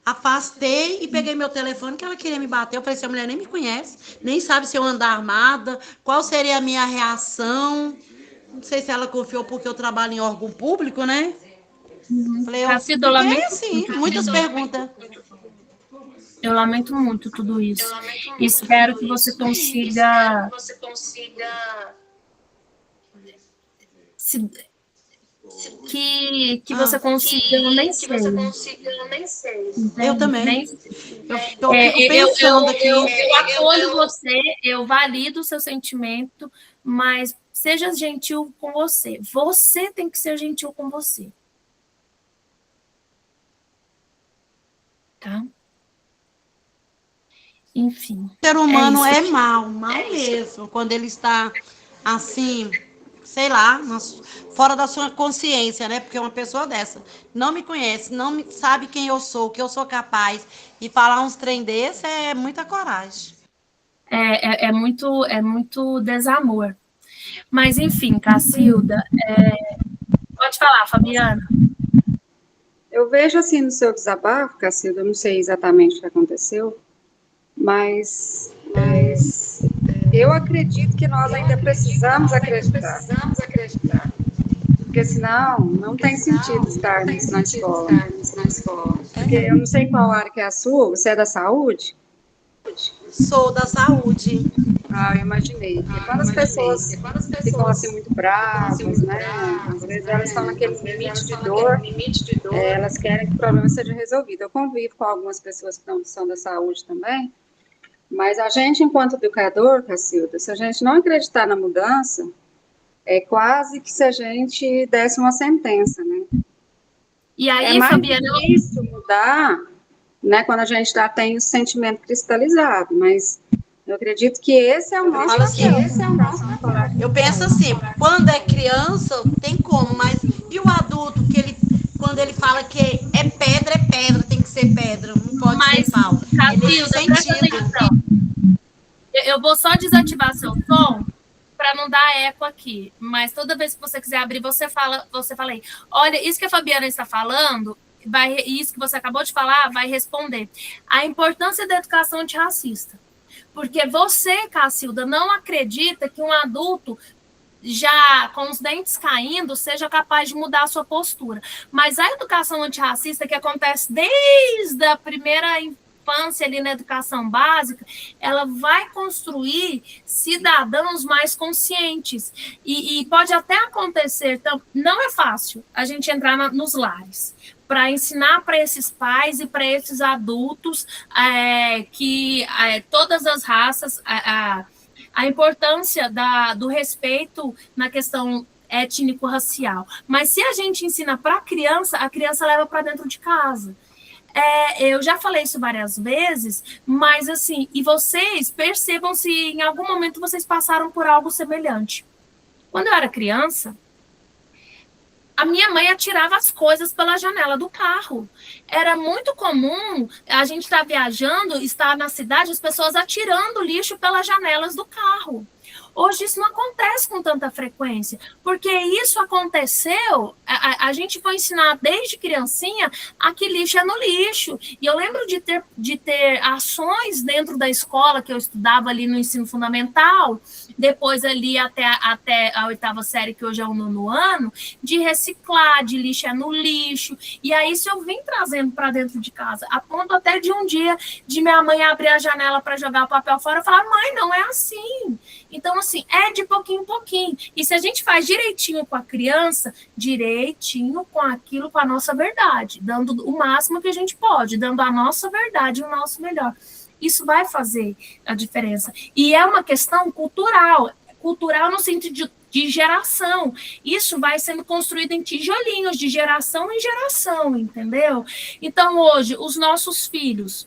[SPEAKER 4] Afastei e peguei meu telefone, que ela queria me bater. Eu falei assim, a mulher nem me conhece, nem sabe se eu andar armada, qual seria a minha reação. Não sei se ela confiou porque eu trabalho em órgão público, né? Falei, assim, muitas perguntas.
[SPEAKER 1] Eu lamento muito tudo isso. Espero que você consiga que você consiga, eu nem sei.
[SPEAKER 4] Eu também.
[SPEAKER 1] Eu acolho você, eu valido o seu sentimento, mas seja gentil com você. Você tem que ser gentil com você. Tá? Enfim.
[SPEAKER 4] O ser humano é mal mesmo, quando ele está assim, sei lá, fora da sua consciência, né? Porque uma pessoa dessa não me conhece, não sabe quem eu sou, o que eu sou capaz, e falar uns trem desse é muita coragem.
[SPEAKER 1] É muito desamor. Mas, enfim, Cacilda, pode falar, Fabiana.
[SPEAKER 9] Eu vejo assim no seu desabafo, Cacilda, eu não sei exatamente o que aconteceu, mas eu acredito que nós ainda precisamos acreditar. Porque senão não tem sentido estarmos na escola. Porque eu não sei qual área que é a sua, você é da saúde?
[SPEAKER 4] Sou da saúde.
[SPEAKER 9] Ah, eu imaginei. Porque quando as pessoas ficam assim muito bravas, né? Às vezes elas estão naquele limite de dor, elas querem que o problema seja resolvido. Eu convivo com algumas pessoas que não são da saúde também, mas a gente, enquanto educador, Cacilda, se a gente não acreditar na mudança, é quase que se a gente desse uma sentença, né?
[SPEAKER 1] E aí,
[SPEAKER 9] é mais
[SPEAKER 1] Fabiana,
[SPEAKER 9] difícil mudar, né, quando a gente já tem o sentimento cristalizado, mas eu acredito que esse é o nosso papel.
[SPEAKER 4] Eu penso assim, quando é criança, tem como, mas e o adulto, quando ele fala que é pedra, tem que ser pedra, não pode ser pau.
[SPEAKER 1] Cacilda, presta atenção. Eu vou só desativar seu som para não dar eco aqui, mas toda vez que você quiser abrir, você fala aí. Olha, isso que a Fabiana está falando, isso que você acabou de falar, vai responder. A importância da educação antirracista. Porque você, Cacilda, não acredita que um adulto, já com os dentes caindo, seja capaz de mudar a sua postura. Mas a educação antirracista, que acontece desde a primeira infância ali na educação básica, ela vai construir cidadãos mais conscientes. E pode até acontecer, então, não é fácil a gente entrar nos lares, para ensinar para esses pais e para esses adultos que todas as raças, a importância do respeito na questão étnico-racial. Mas se a gente ensina para a criança leva para dentro de casa. Eu já falei isso várias vezes, mas assim, e vocês percebam se em algum momento vocês passaram por algo semelhante. Quando eu era criança, a minha mãe atirava as coisas pela janela do carro. Era muito comum a gente estar viajando, estar na cidade, as pessoas atirando lixo pelas janelas do carro. Hoje isso não acontece com tanta frequência, porque isso aconteceu, a gente foi ensinar desde criancinha a que lixo é no lixo. E eu lembro de ter ações dentro da escola que eu estudava ali no ensino fundamental, depois ali até a 8ª série, que hoje é o 9º ano, de reciclar, de lixo é no lixo. E aí isso eu vim trazendo para dentro de casa, a ponto até de um dia de minha mãe abrir a janela para jogar o papel fora e falar: mãe, não é assim. Então, assim, é de pouquinho em pouquinho. E se a gente faz direitinho com a criança, direitinho com aquilo, com a nossa verdade, dando o máximo que a gente pode, dando a nossa verdade, o nosso melhor, isso vai fazer a diferença. E é uma questão cultural no sentido de geração. Isso vai sendo construído em tijolinhos, de geração em geração, entendeu? Então, hoje, os nossos filhos,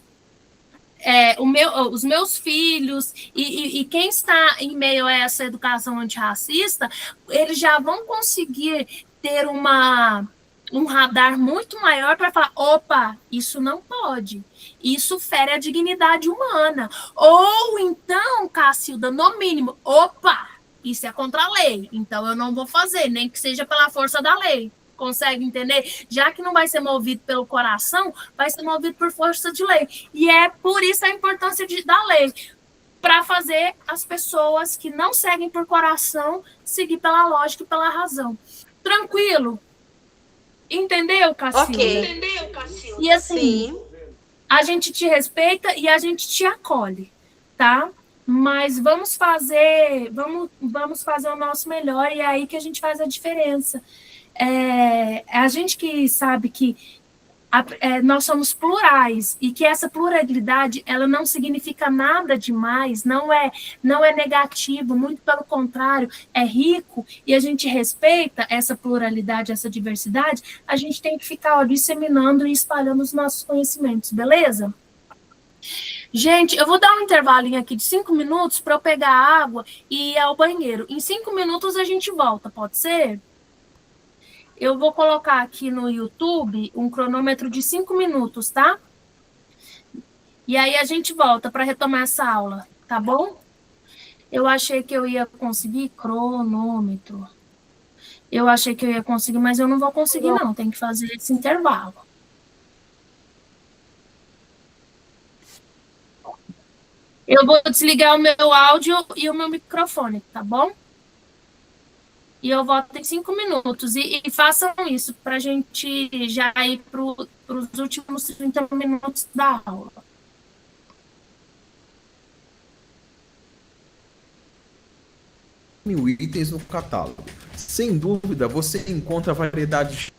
[SPEAKER 1] os meus filhos e quem está em meio a essa educação antirracista, eles já vão conseguir ter um radar muito maior para falar: opa, isso não pode, isso fere a dignidade humana. Ou então, Cacilda, no mínimo, opa, isso é contra a lei, então eu não vou fazer, nem que seja pela força da lei. Consegue entender? Já que não vai ser movido pelo coração, vai ser movido por força de lei. E é por isso a importância da lei, para fazer as pessoas que não seguem por coração seguir pela lógica e pela razão. Tranquilo? Entendeu, Cacilda?
[SPEAKER 4] Ok.
[SPEAKER 1] E assim,
[SPEAKER 4] Sim.
[SPEAKER 1] a gente te respeita e a gente te acolhe, tá? Mas vamos fazer o nosso melhor, e é aí que a gente faz a diferença. A gente que sabe que nós somos plurais e que essa pluralidade, ela não significa nada demais, não é negativo, muito pelo contrário, é rico, e a gente respeita essa pluralidade, essa diversidade, a gente tem que ficar disseminando e espalhando os nossos conhecimentos, beleza? Gente, eu vou dar um intervalinho aqui de 5 minutos para eu pegar água e ir ao banheiro. Em 5 minutos a gente volta, pode ser? Eu vou colocar aqui no YouTube um cronômetro de 5 minutos, tá? E aí a gente volta para retomar essa aula, tá bom? Eu achei que eu ia conseguir cronômetro. Eu achei que eu ia conseguir, mas eu não vou conseguir, não. Tem que fazer esse intervalo. Eu vou desligar o meu áudio e o meu microfone, tá bom? E eu volto em 5 minutos. E façam isso para a gente já ir para os últimos 30 minutos da aula.
[SPEAKER 10] Mil itens no catálogo. Sem dúvida, você encontra variedades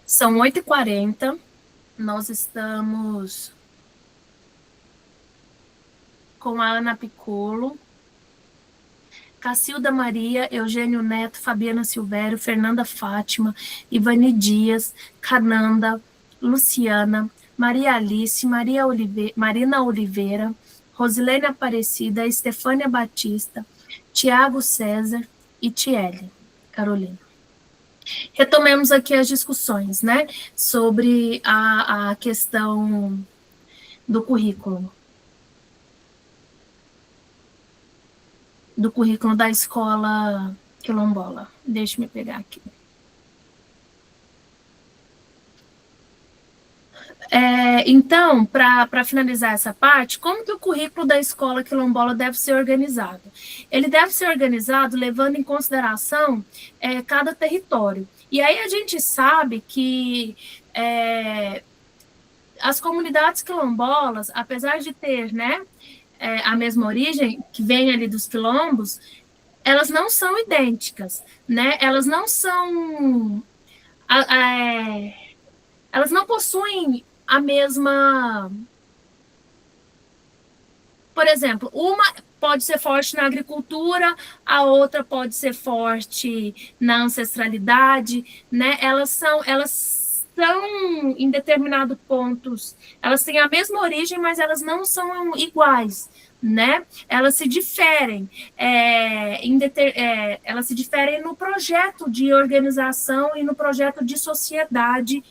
[SPEAKER 1] São 8h40, nós estamos com a Ana Piccolo, Cacilda Maria, Eugênio Neto, Fabiana Silvério, Fernanda Fátima, Ivani Dias, Cananda, Luciana, Maria Alice, Marina Oliveira, Rosilene Aparecida, Estefânia Batista, Tiago César e Tiele Carolina. Retomemos aqui as discussões, né, sobre a questão do currículo. Do currículo da escola quilombola. Deixa eu pegar aqui. Então, para finalizar essa parte, como que o currículo da escola quilombola deve ser organizado? Ele deve ser organizado levando em consideração cada território. E aí a gente sabe que as comunidades quilombolas, apesar de ter, né, a mesma origem, que vem ali dos quilombos, elas não são idênticas, né? Elas não são... elas não possuem a mesma... Por exemplo, uma pode ser forte na agricultura, a outra pode ser forte na ancestralidade, né? Elas são, em determinados pontos, elas têm a mesma origem, mas elas não são iguais, né? Elas se diferem, elas se diferem no projeto de organização e no projeto de sociedade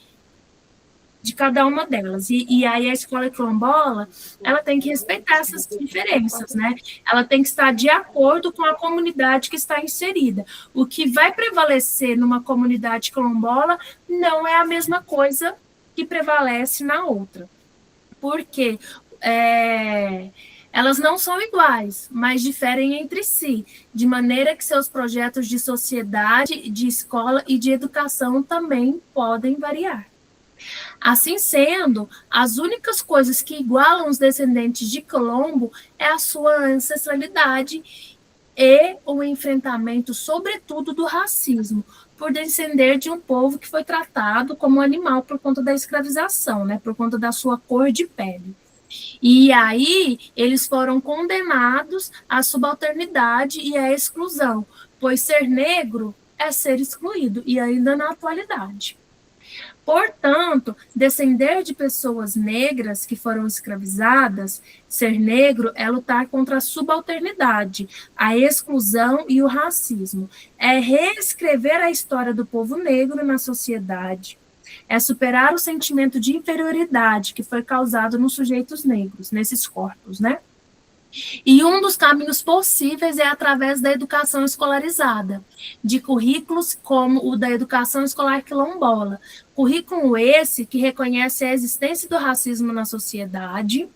[SPEAKER 1] de cada uma delas. E aí a escola quilombola, ela tem que respeitar essas diferenças, né? Ela tem que estar de acordo com a comunidade que está inserida. O que vai prevalecer numa comunidade quilombola não é a mesma coisa que prevalece na outra. Porque elas não são iguais, mas diferem entre si, de maneira que seus projetos de sociedade, de escola e de educação também podem variar. Assim sendo, as únicas coisas que igualam os descendentes de Quilombo é a sua ancestralidade e o enfrentamento, sobretudo, do racismo, por descender de um povo que foi tratado como animal por conta da escravização, né, por conta da sua cor de pele. E aí eles foram condenados à subalternidade e à exclusão, pois ser negro é ser excluído, e ainda na atualidade. Portanto, descender de pessoas negras que foram escravizadas, ser negro é lutar contra a subalternidade, a exclusão e o racismo. É reescrever a história do povo negro na sociedade. É superar o sentimento de inferioridade que foi causado nos sujeitos negros, nesses corpos, né? E um dos caminhos possíveis é através da educação escolarizada, de currículos como o da educação escolar quilombola. Currículo esse que reconhece a existência do racismo na sociedade,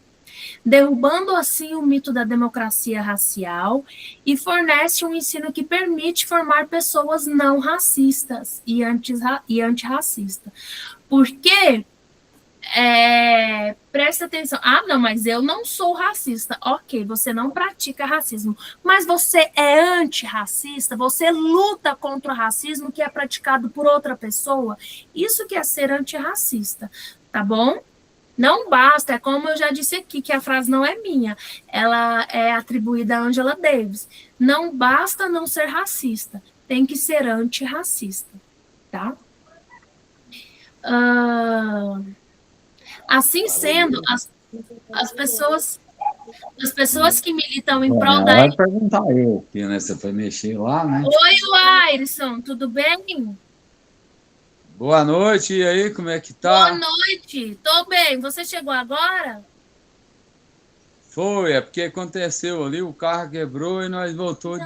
[SPEAKER 1] derrubando assim o mito da democracia racial e fornece um ensino que permite formar pessoas não racistas e antirracistas. Porque... presta atenção. Ah, não, mas eu não sou racista. Ok, você não pratica racismo, mas você é antirracista, você luta contra o racismo que é praticado por outra pessoa. Isso que é ser antirracista, tá bom? Não basta, é como eu já disse aqui, que a frase não é minha, ela é atribuída a Angela Davis. Não basta não ser racista, tem que ser antirracista, tá? Assim sendo, as pessoas que militam em prol da...
[SPEAKER 11] Vai perguntar eu aqui, né? Você foi mexer lá, né?
[SPEAKER 1] Oi, Wairson, tudo bem?
[SPEAKER 11] Boa noite, e aí, como é que tá?
[SPEAKER 1] Boa noite, tô bem. Você chegou agora?
[SPEAKER 11] Foi, é porque aconteceu ali, o carro quebrou e nós voltou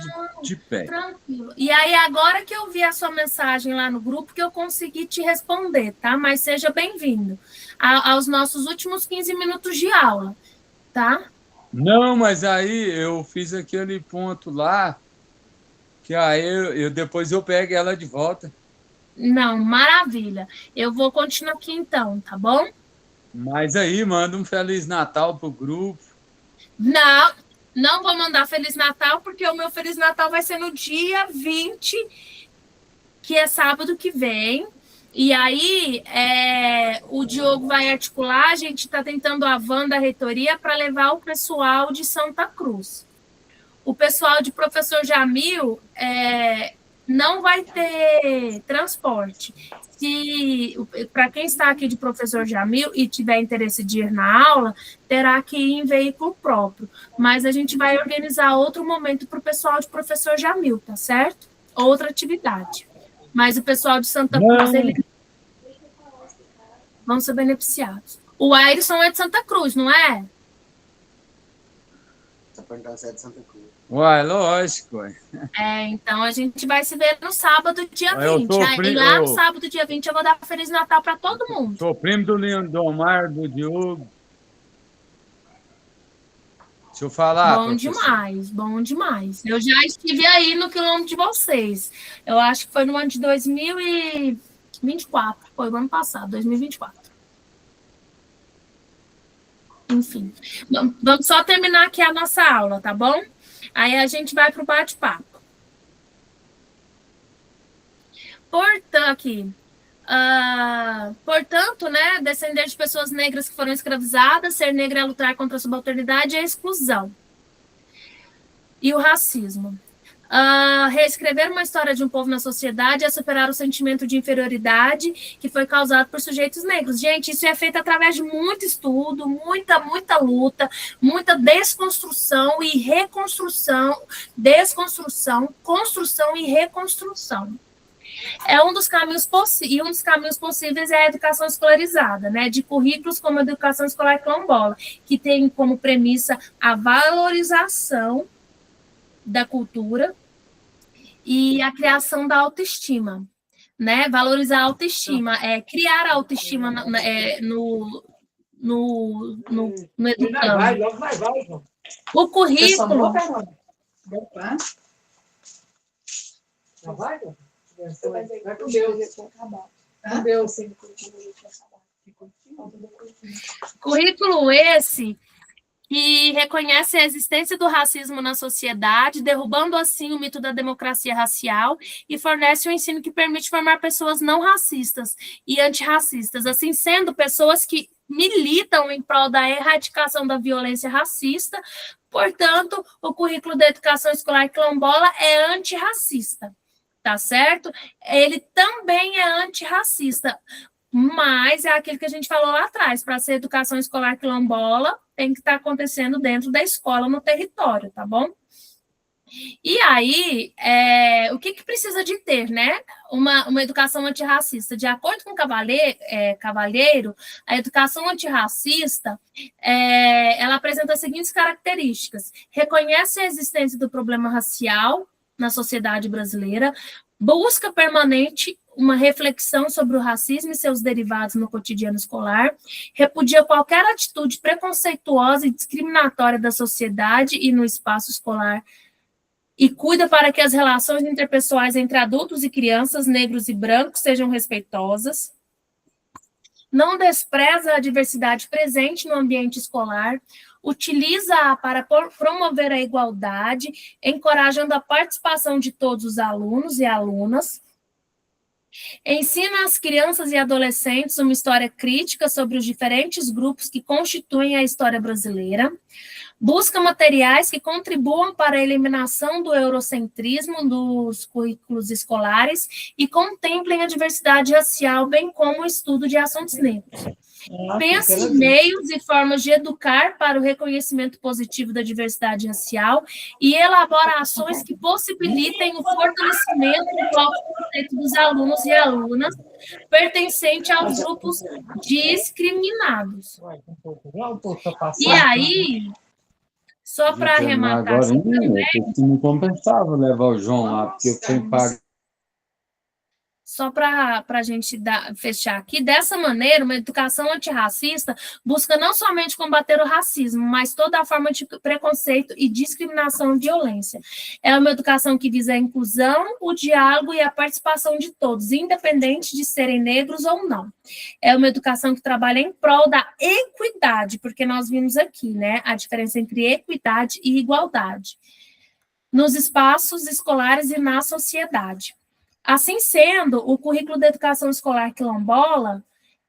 [SPEAKER 11] de pé.
[SPEAKER 1] Tranquilo. E aí, agora que eu vi a sua mensagem lá no grupo, que eu consegui te responder, tá? Mas seja bem-vindo aos nossos últimos 15 minutos de aula, tá?
[SPEAKER 11] Não, mas aí eu fiz aquele ponto lá, que aí depois eu pego ela de volta.
[SPEAKER 1] Não, maravilha. Eu vou continuar aqui então, tá bom?
[SPEAKER 11] Mas aí, manda um Feliz Natal pro grupo.
[SPEAKER 1] Não, não vou mandar Feliz Natal, porque o meu Feliz Natal vai ser no dia 20, que é sábado que vem. E aí, o Diogo vai articular, a gente está tentando a van da reitoria para levar o pessoal de Santa Cruz. O pessoal de Professor Jamil não vai ter transporte. Para quem está aqui de Professor Jamil e tiver interesse de ir na aula, terá que ir em veículo próprio. Mas a gente vai organizar outro momento para o pessoal de Professor Jamil, tá certo? Outra atividade. Mas o pessoal de Santa Cruz, eles vão ser beneficiados. O Ayrson é de Santa Cruz, não é?
[SPEAKER 11] Uai, lógico.
[SPEAKER 1] Então a gente vai se ver no sábado, dia 20. E lá no sábado, dia 20, eu vou dar Feliz Natal para todo mundo.
[SPEAKER 11] Sou primo do Lindomar, do Diogo. Deixa eu falar,
[SPEAKER 1] Bom demais, bom demais. Eu já estive aí no quilômetro de vocês. Eu acho que foi no ano de 2024. Foi o ano passado, 2024. Enfim. Vamos só terminar aqui a nossa aula, tá bom? Aí a gente vai para o bate-papo. Portanto, né, descender de pessoas negras que foram escravizadas, ser negra é lutar contra a subalternidade e a exclusão. E o racismo. Reescrever uma história de um povo na sociedade é superar o sentimento de inferioridade que foi causado por sujeitos negros. Gente, isso é feito através de muito estudo, muita luta, muita desconstrução e reconstrução, construção e reconstrução. Um dos caminhos possíveis é a educação escolarizada, né, de currículos como a educação escolar quilombola, que tem como premissa a valorização da cultura e a criação da autoestima, né? Valorizar a autoestima, criar a autoestima no educando. O currículo... Currículo esse que reconhece a existência do racismo na sociedade, derrubando assim o mito da democracia racial e fornece um ensino que permite formar pessoas não racistas e antirracistas, assim sendo pessoas que militam em prol da erradicação da violência racista. Portanto, o currículo da educação escolar quilombola é antirracista, tá certo? Ele também é antirracista, mas é aquilo que a gente falou lá atrás, para ser educação escolar quilombola, tem que estar acontecendo dentro da escola, no território, tá bom? E aí, o que precisa de ter, né? Uma educação antirracista. De acordo com Cavalheiro, a educação antirracista, ela apresenta as seguintes características: reconhece a existência do problema racial na sociedade brasileira, busca permanente uma reflexão sobre o racismo e seus derivados no cotidiano escolar, repudia qualquer atitude preconceituosa e discriminatória da sociedade e no espaço escolar, e cuida para que as relações interpessoais entre adultos e crianças, negros e brancos, sejam respeitosas, não despreza a diversidade presente no ambiente escolar, utiliza-a para promover a igualdade, encorajando a participação de todos os alunos e alunas, ensina às crianças e adolescentes uma história crítica sobre os diferentes grupos que constituem a história brasileira, busca materiais que contribuam para a eliminação do eurocentrismo dos currículos escolares e contemplem a diversidade racial, bem como o estudo de assuntos negros. Pensa em meios e formas de educar para o reconhecimento positivo da diversidade racial e elabora ações que possibilitem o fortalecimento do autoconceito dos alunos e alunas pertencente aos grupos discriminados. E aí, só para arrematar...
[SPEAKER 11] Agora, não compensava levar o João lá, porque eu fui pago.
[SPEAKER 1] Só para a gente fechar aqui, dessa maneira, uma educação antirracista busca não somente combater o racismo, mas toda a forma de preconceito e discriminação e violência. É uma educação que visa a inclusão, o diálogo e a participação de todos, independente de serem negros ou não. É uma educação que trabalha em prol da equidade, porque nós vimos aqui, né, a diferença entre equidade e igualdade, nos espaços escolares e na sociedade. Assim sendo, o currículo da educação escolar quilombola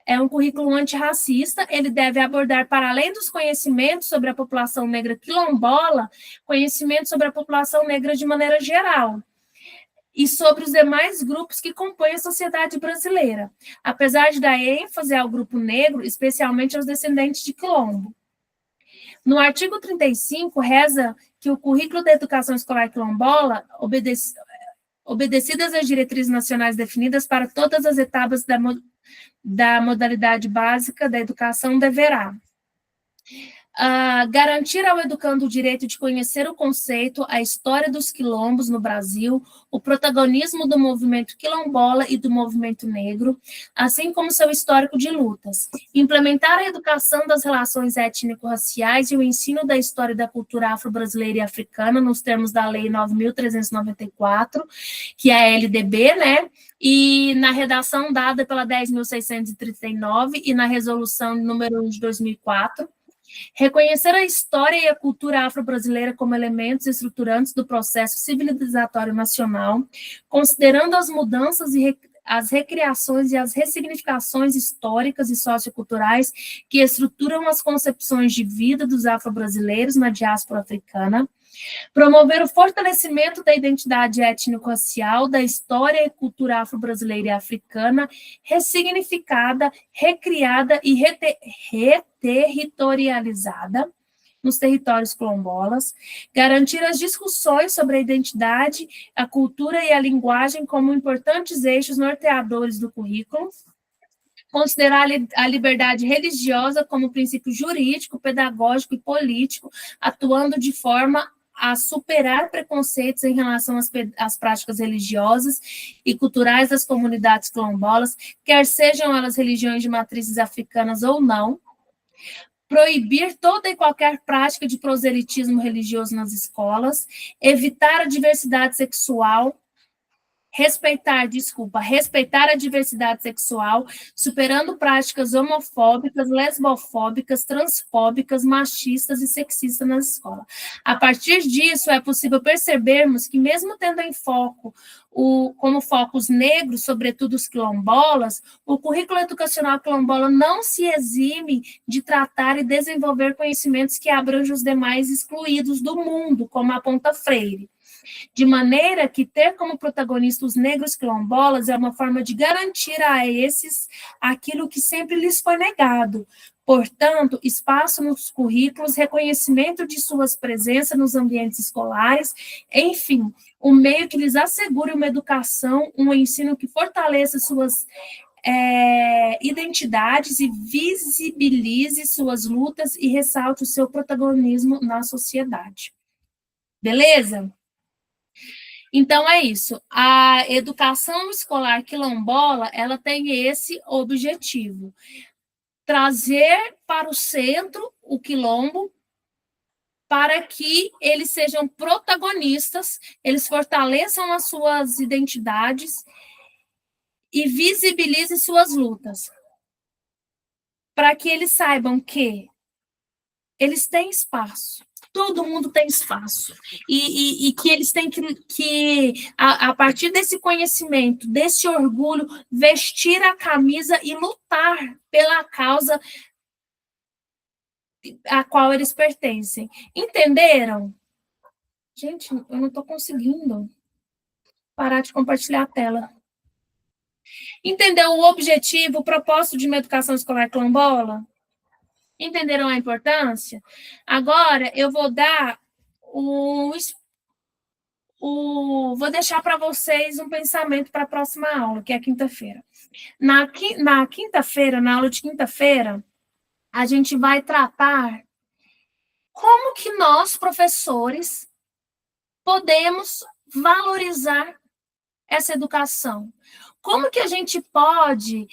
[SPEAKER 1] é um currículo antirracista, ele deve abordar, para além dos conhecimentos sobre a população negra quilombola, conhecimentos sobre a população negra de maneira geral, e sobre os demais grupos que compõem a sociedade brasileira, apesar de dar ênfase ao grupo negro, especialmente aos descendentes de quilombo. No artigo 35, reza que o currículo da educação escolar quilombola, obedecidas as diretrizes nacionais definidas para todas as etapas da modalidade básica da educação, deverá garantir ao educando o direito de conhecer o conceito, a história dos quilombos no Brasil, o protagonismo do movimento quilombola e do movimento negro, assim como seu histórico de lutas, implementar a educação das relações étnico-raciais e o ensino da história e da cultura afro-brasileira e africana, nos termos da Lei 9.394, que é a LDB, né? E na redação dada pela 10.639 e na resolução número 1 de 2004, reconhecer a história e a cultura afro-brasileira como elementos estruturantes do processo civilizatório nacional, considerando as mudanças e as recriações e as ressignificações históricas e socioculturais que estruturam as concepções de vida dos afro-brasileiros na diáspora africana, promover o fortalecimento da identidade étnico-racial, da história e cultura afro-brasileira e africana, ressignificada, recriada e reterritorializada nos territórios quilombolas, garantir as discussões sobre a identidade, a cultura e a linguagem como importantes eixos norteadores do currículo, considerar a liberdade religiosa como princípio jurídico, pedagógico e político, atuando de forma a superar preconceitos em relação às práticas religiosas e culturais das comunidades quilombolas, quer sejam elas religiões de matrizes africanas ou não, proibir toda e qualquer prática de proselitismo religioso nas escolas, evitar a diversidade sexual, respeitar a diversidade sexual, superando práticas homofóbicas, lesbofóbicas, transfóbicas, machistas e sexistas na escola. A partir disso, é possível percebermos que, mesmo tendo em foco como foco os negros, sobretudo os quilombolas, o currículo educacional quilombola não se exime de tratar e desenvolver conhecimentos que abranjam os demais excluídos do mundo, como aponta Freire. De maneira que ter como protagonista os negros quilombolas é uma forma de garantir a esses aquilo que sempre lhes foi negado. Portanto, espaço nos currículos, reconhecimento de suas presenças nos ambientes escolares, enfim, um meio que lhes assegure uma educação, um ensino que fortaleça suas identidades e visibilize suas lutas e ressalte o seu protagonismo na sociedade. Beleza? Então, é isso. A educação escolar quilombola, ela tem esse objetivo: trazer para o centro o quilombo, para que eles sejam protagonistas, eles fortaleçam as suas identidades e visibilizem suas lutas, para que eles saibam que eles têm espaço. Todo mundo tem espaço, e que eles têm que a partir desse conhecimento, desse orgulho, vestir a camisa e lutar pela causa a qual eles pertencem. Entenderam? Gente, eu não estou conseguindo parar de compartilhar a tela. Entendeu o objetivo, o propósito de uma educação escolar quilombola? Entenderam a importância? Agora, eu vou dar vou deixar para vocês um pensamento para a próxima aula, que é quinta-feira. Na quinta-feira, na aula de quinta-feira, a gente vai tratar como que nós, professores, podemos valorizar essa educação. Como que a gente pode...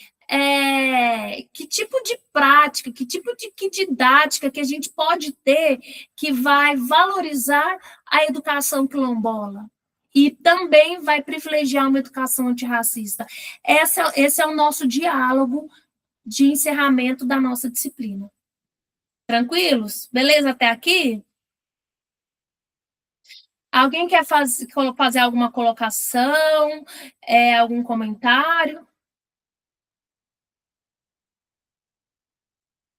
[SPEAKER 1] que tipo de prática, que tipo de didática que a gente pode ter que vai valorizar a educação quilombola e também vai privilegiar uma educação antirracista. Esse é o nosso diálogo de encerramento da nossa disciplina. Tranquilos? Beleza até aqui? Alguém quer fazer alguma colocação, algum comentário?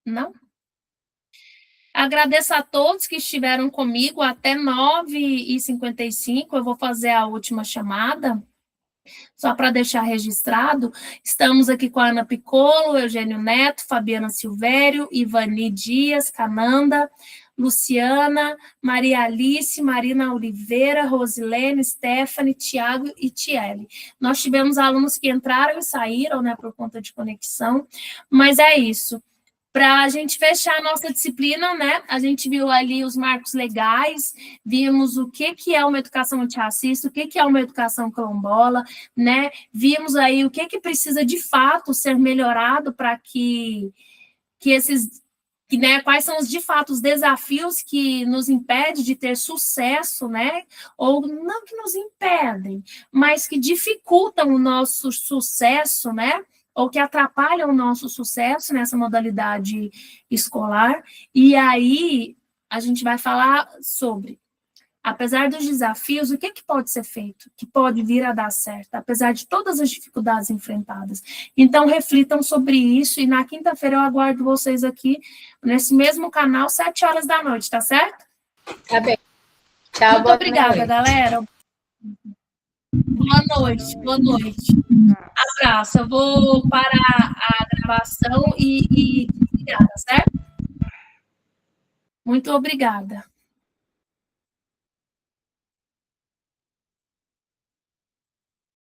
[SPEAKER 1] Não? Agradeço a todos que estiveram comigo até 9h55. Eu vou fazer a última chamada, só para deixar registrado. Estamos aqui com a Ana Piccolo, Eugênio Neto, Fabiana Silvério, Ivani Dias, Cananda, Luciana, Maria Alice, Marina Oliveira, Rosilene, Stephanie, Tiago e Tiele. Nós tivemos alunos que entraram e saíram, né, por conta de conexão, mas é isso. Para a gente fechar a nossa disciplina, né, a gente viu ali os marcos legais, vimos o que é uma educação antirracista, o que é uma educação quilombola, né, vimos aí o que precisa de fato ser melhorado para que esses, né, quais são de fato os desafios que nos impedem de ter sucesso, né, ou não que nos impedem, mas que dificultam o nosso sucesso, né, ou que atrapalham o nosso sucesso nessa modalidade escolar. E aí a gente vai falar sobre, apesar dos desafios, o que pode ser feito, que pode vir a dar certo, apesar de todas as dificuldades enfrentadas. Então, reflitam sobre isso, e na quinta-feira eu aguardo vocês aqui, nesse mesmo canal, 7h da noite, tá certo?
[SPEAKER 12] Tá bem. Tchau,
[SPEAKER 1] muito obrigada, galera. Boa noite, boa noite. Abraço, eu vou parar a gravação e obrigada, certo? Muito obrigada.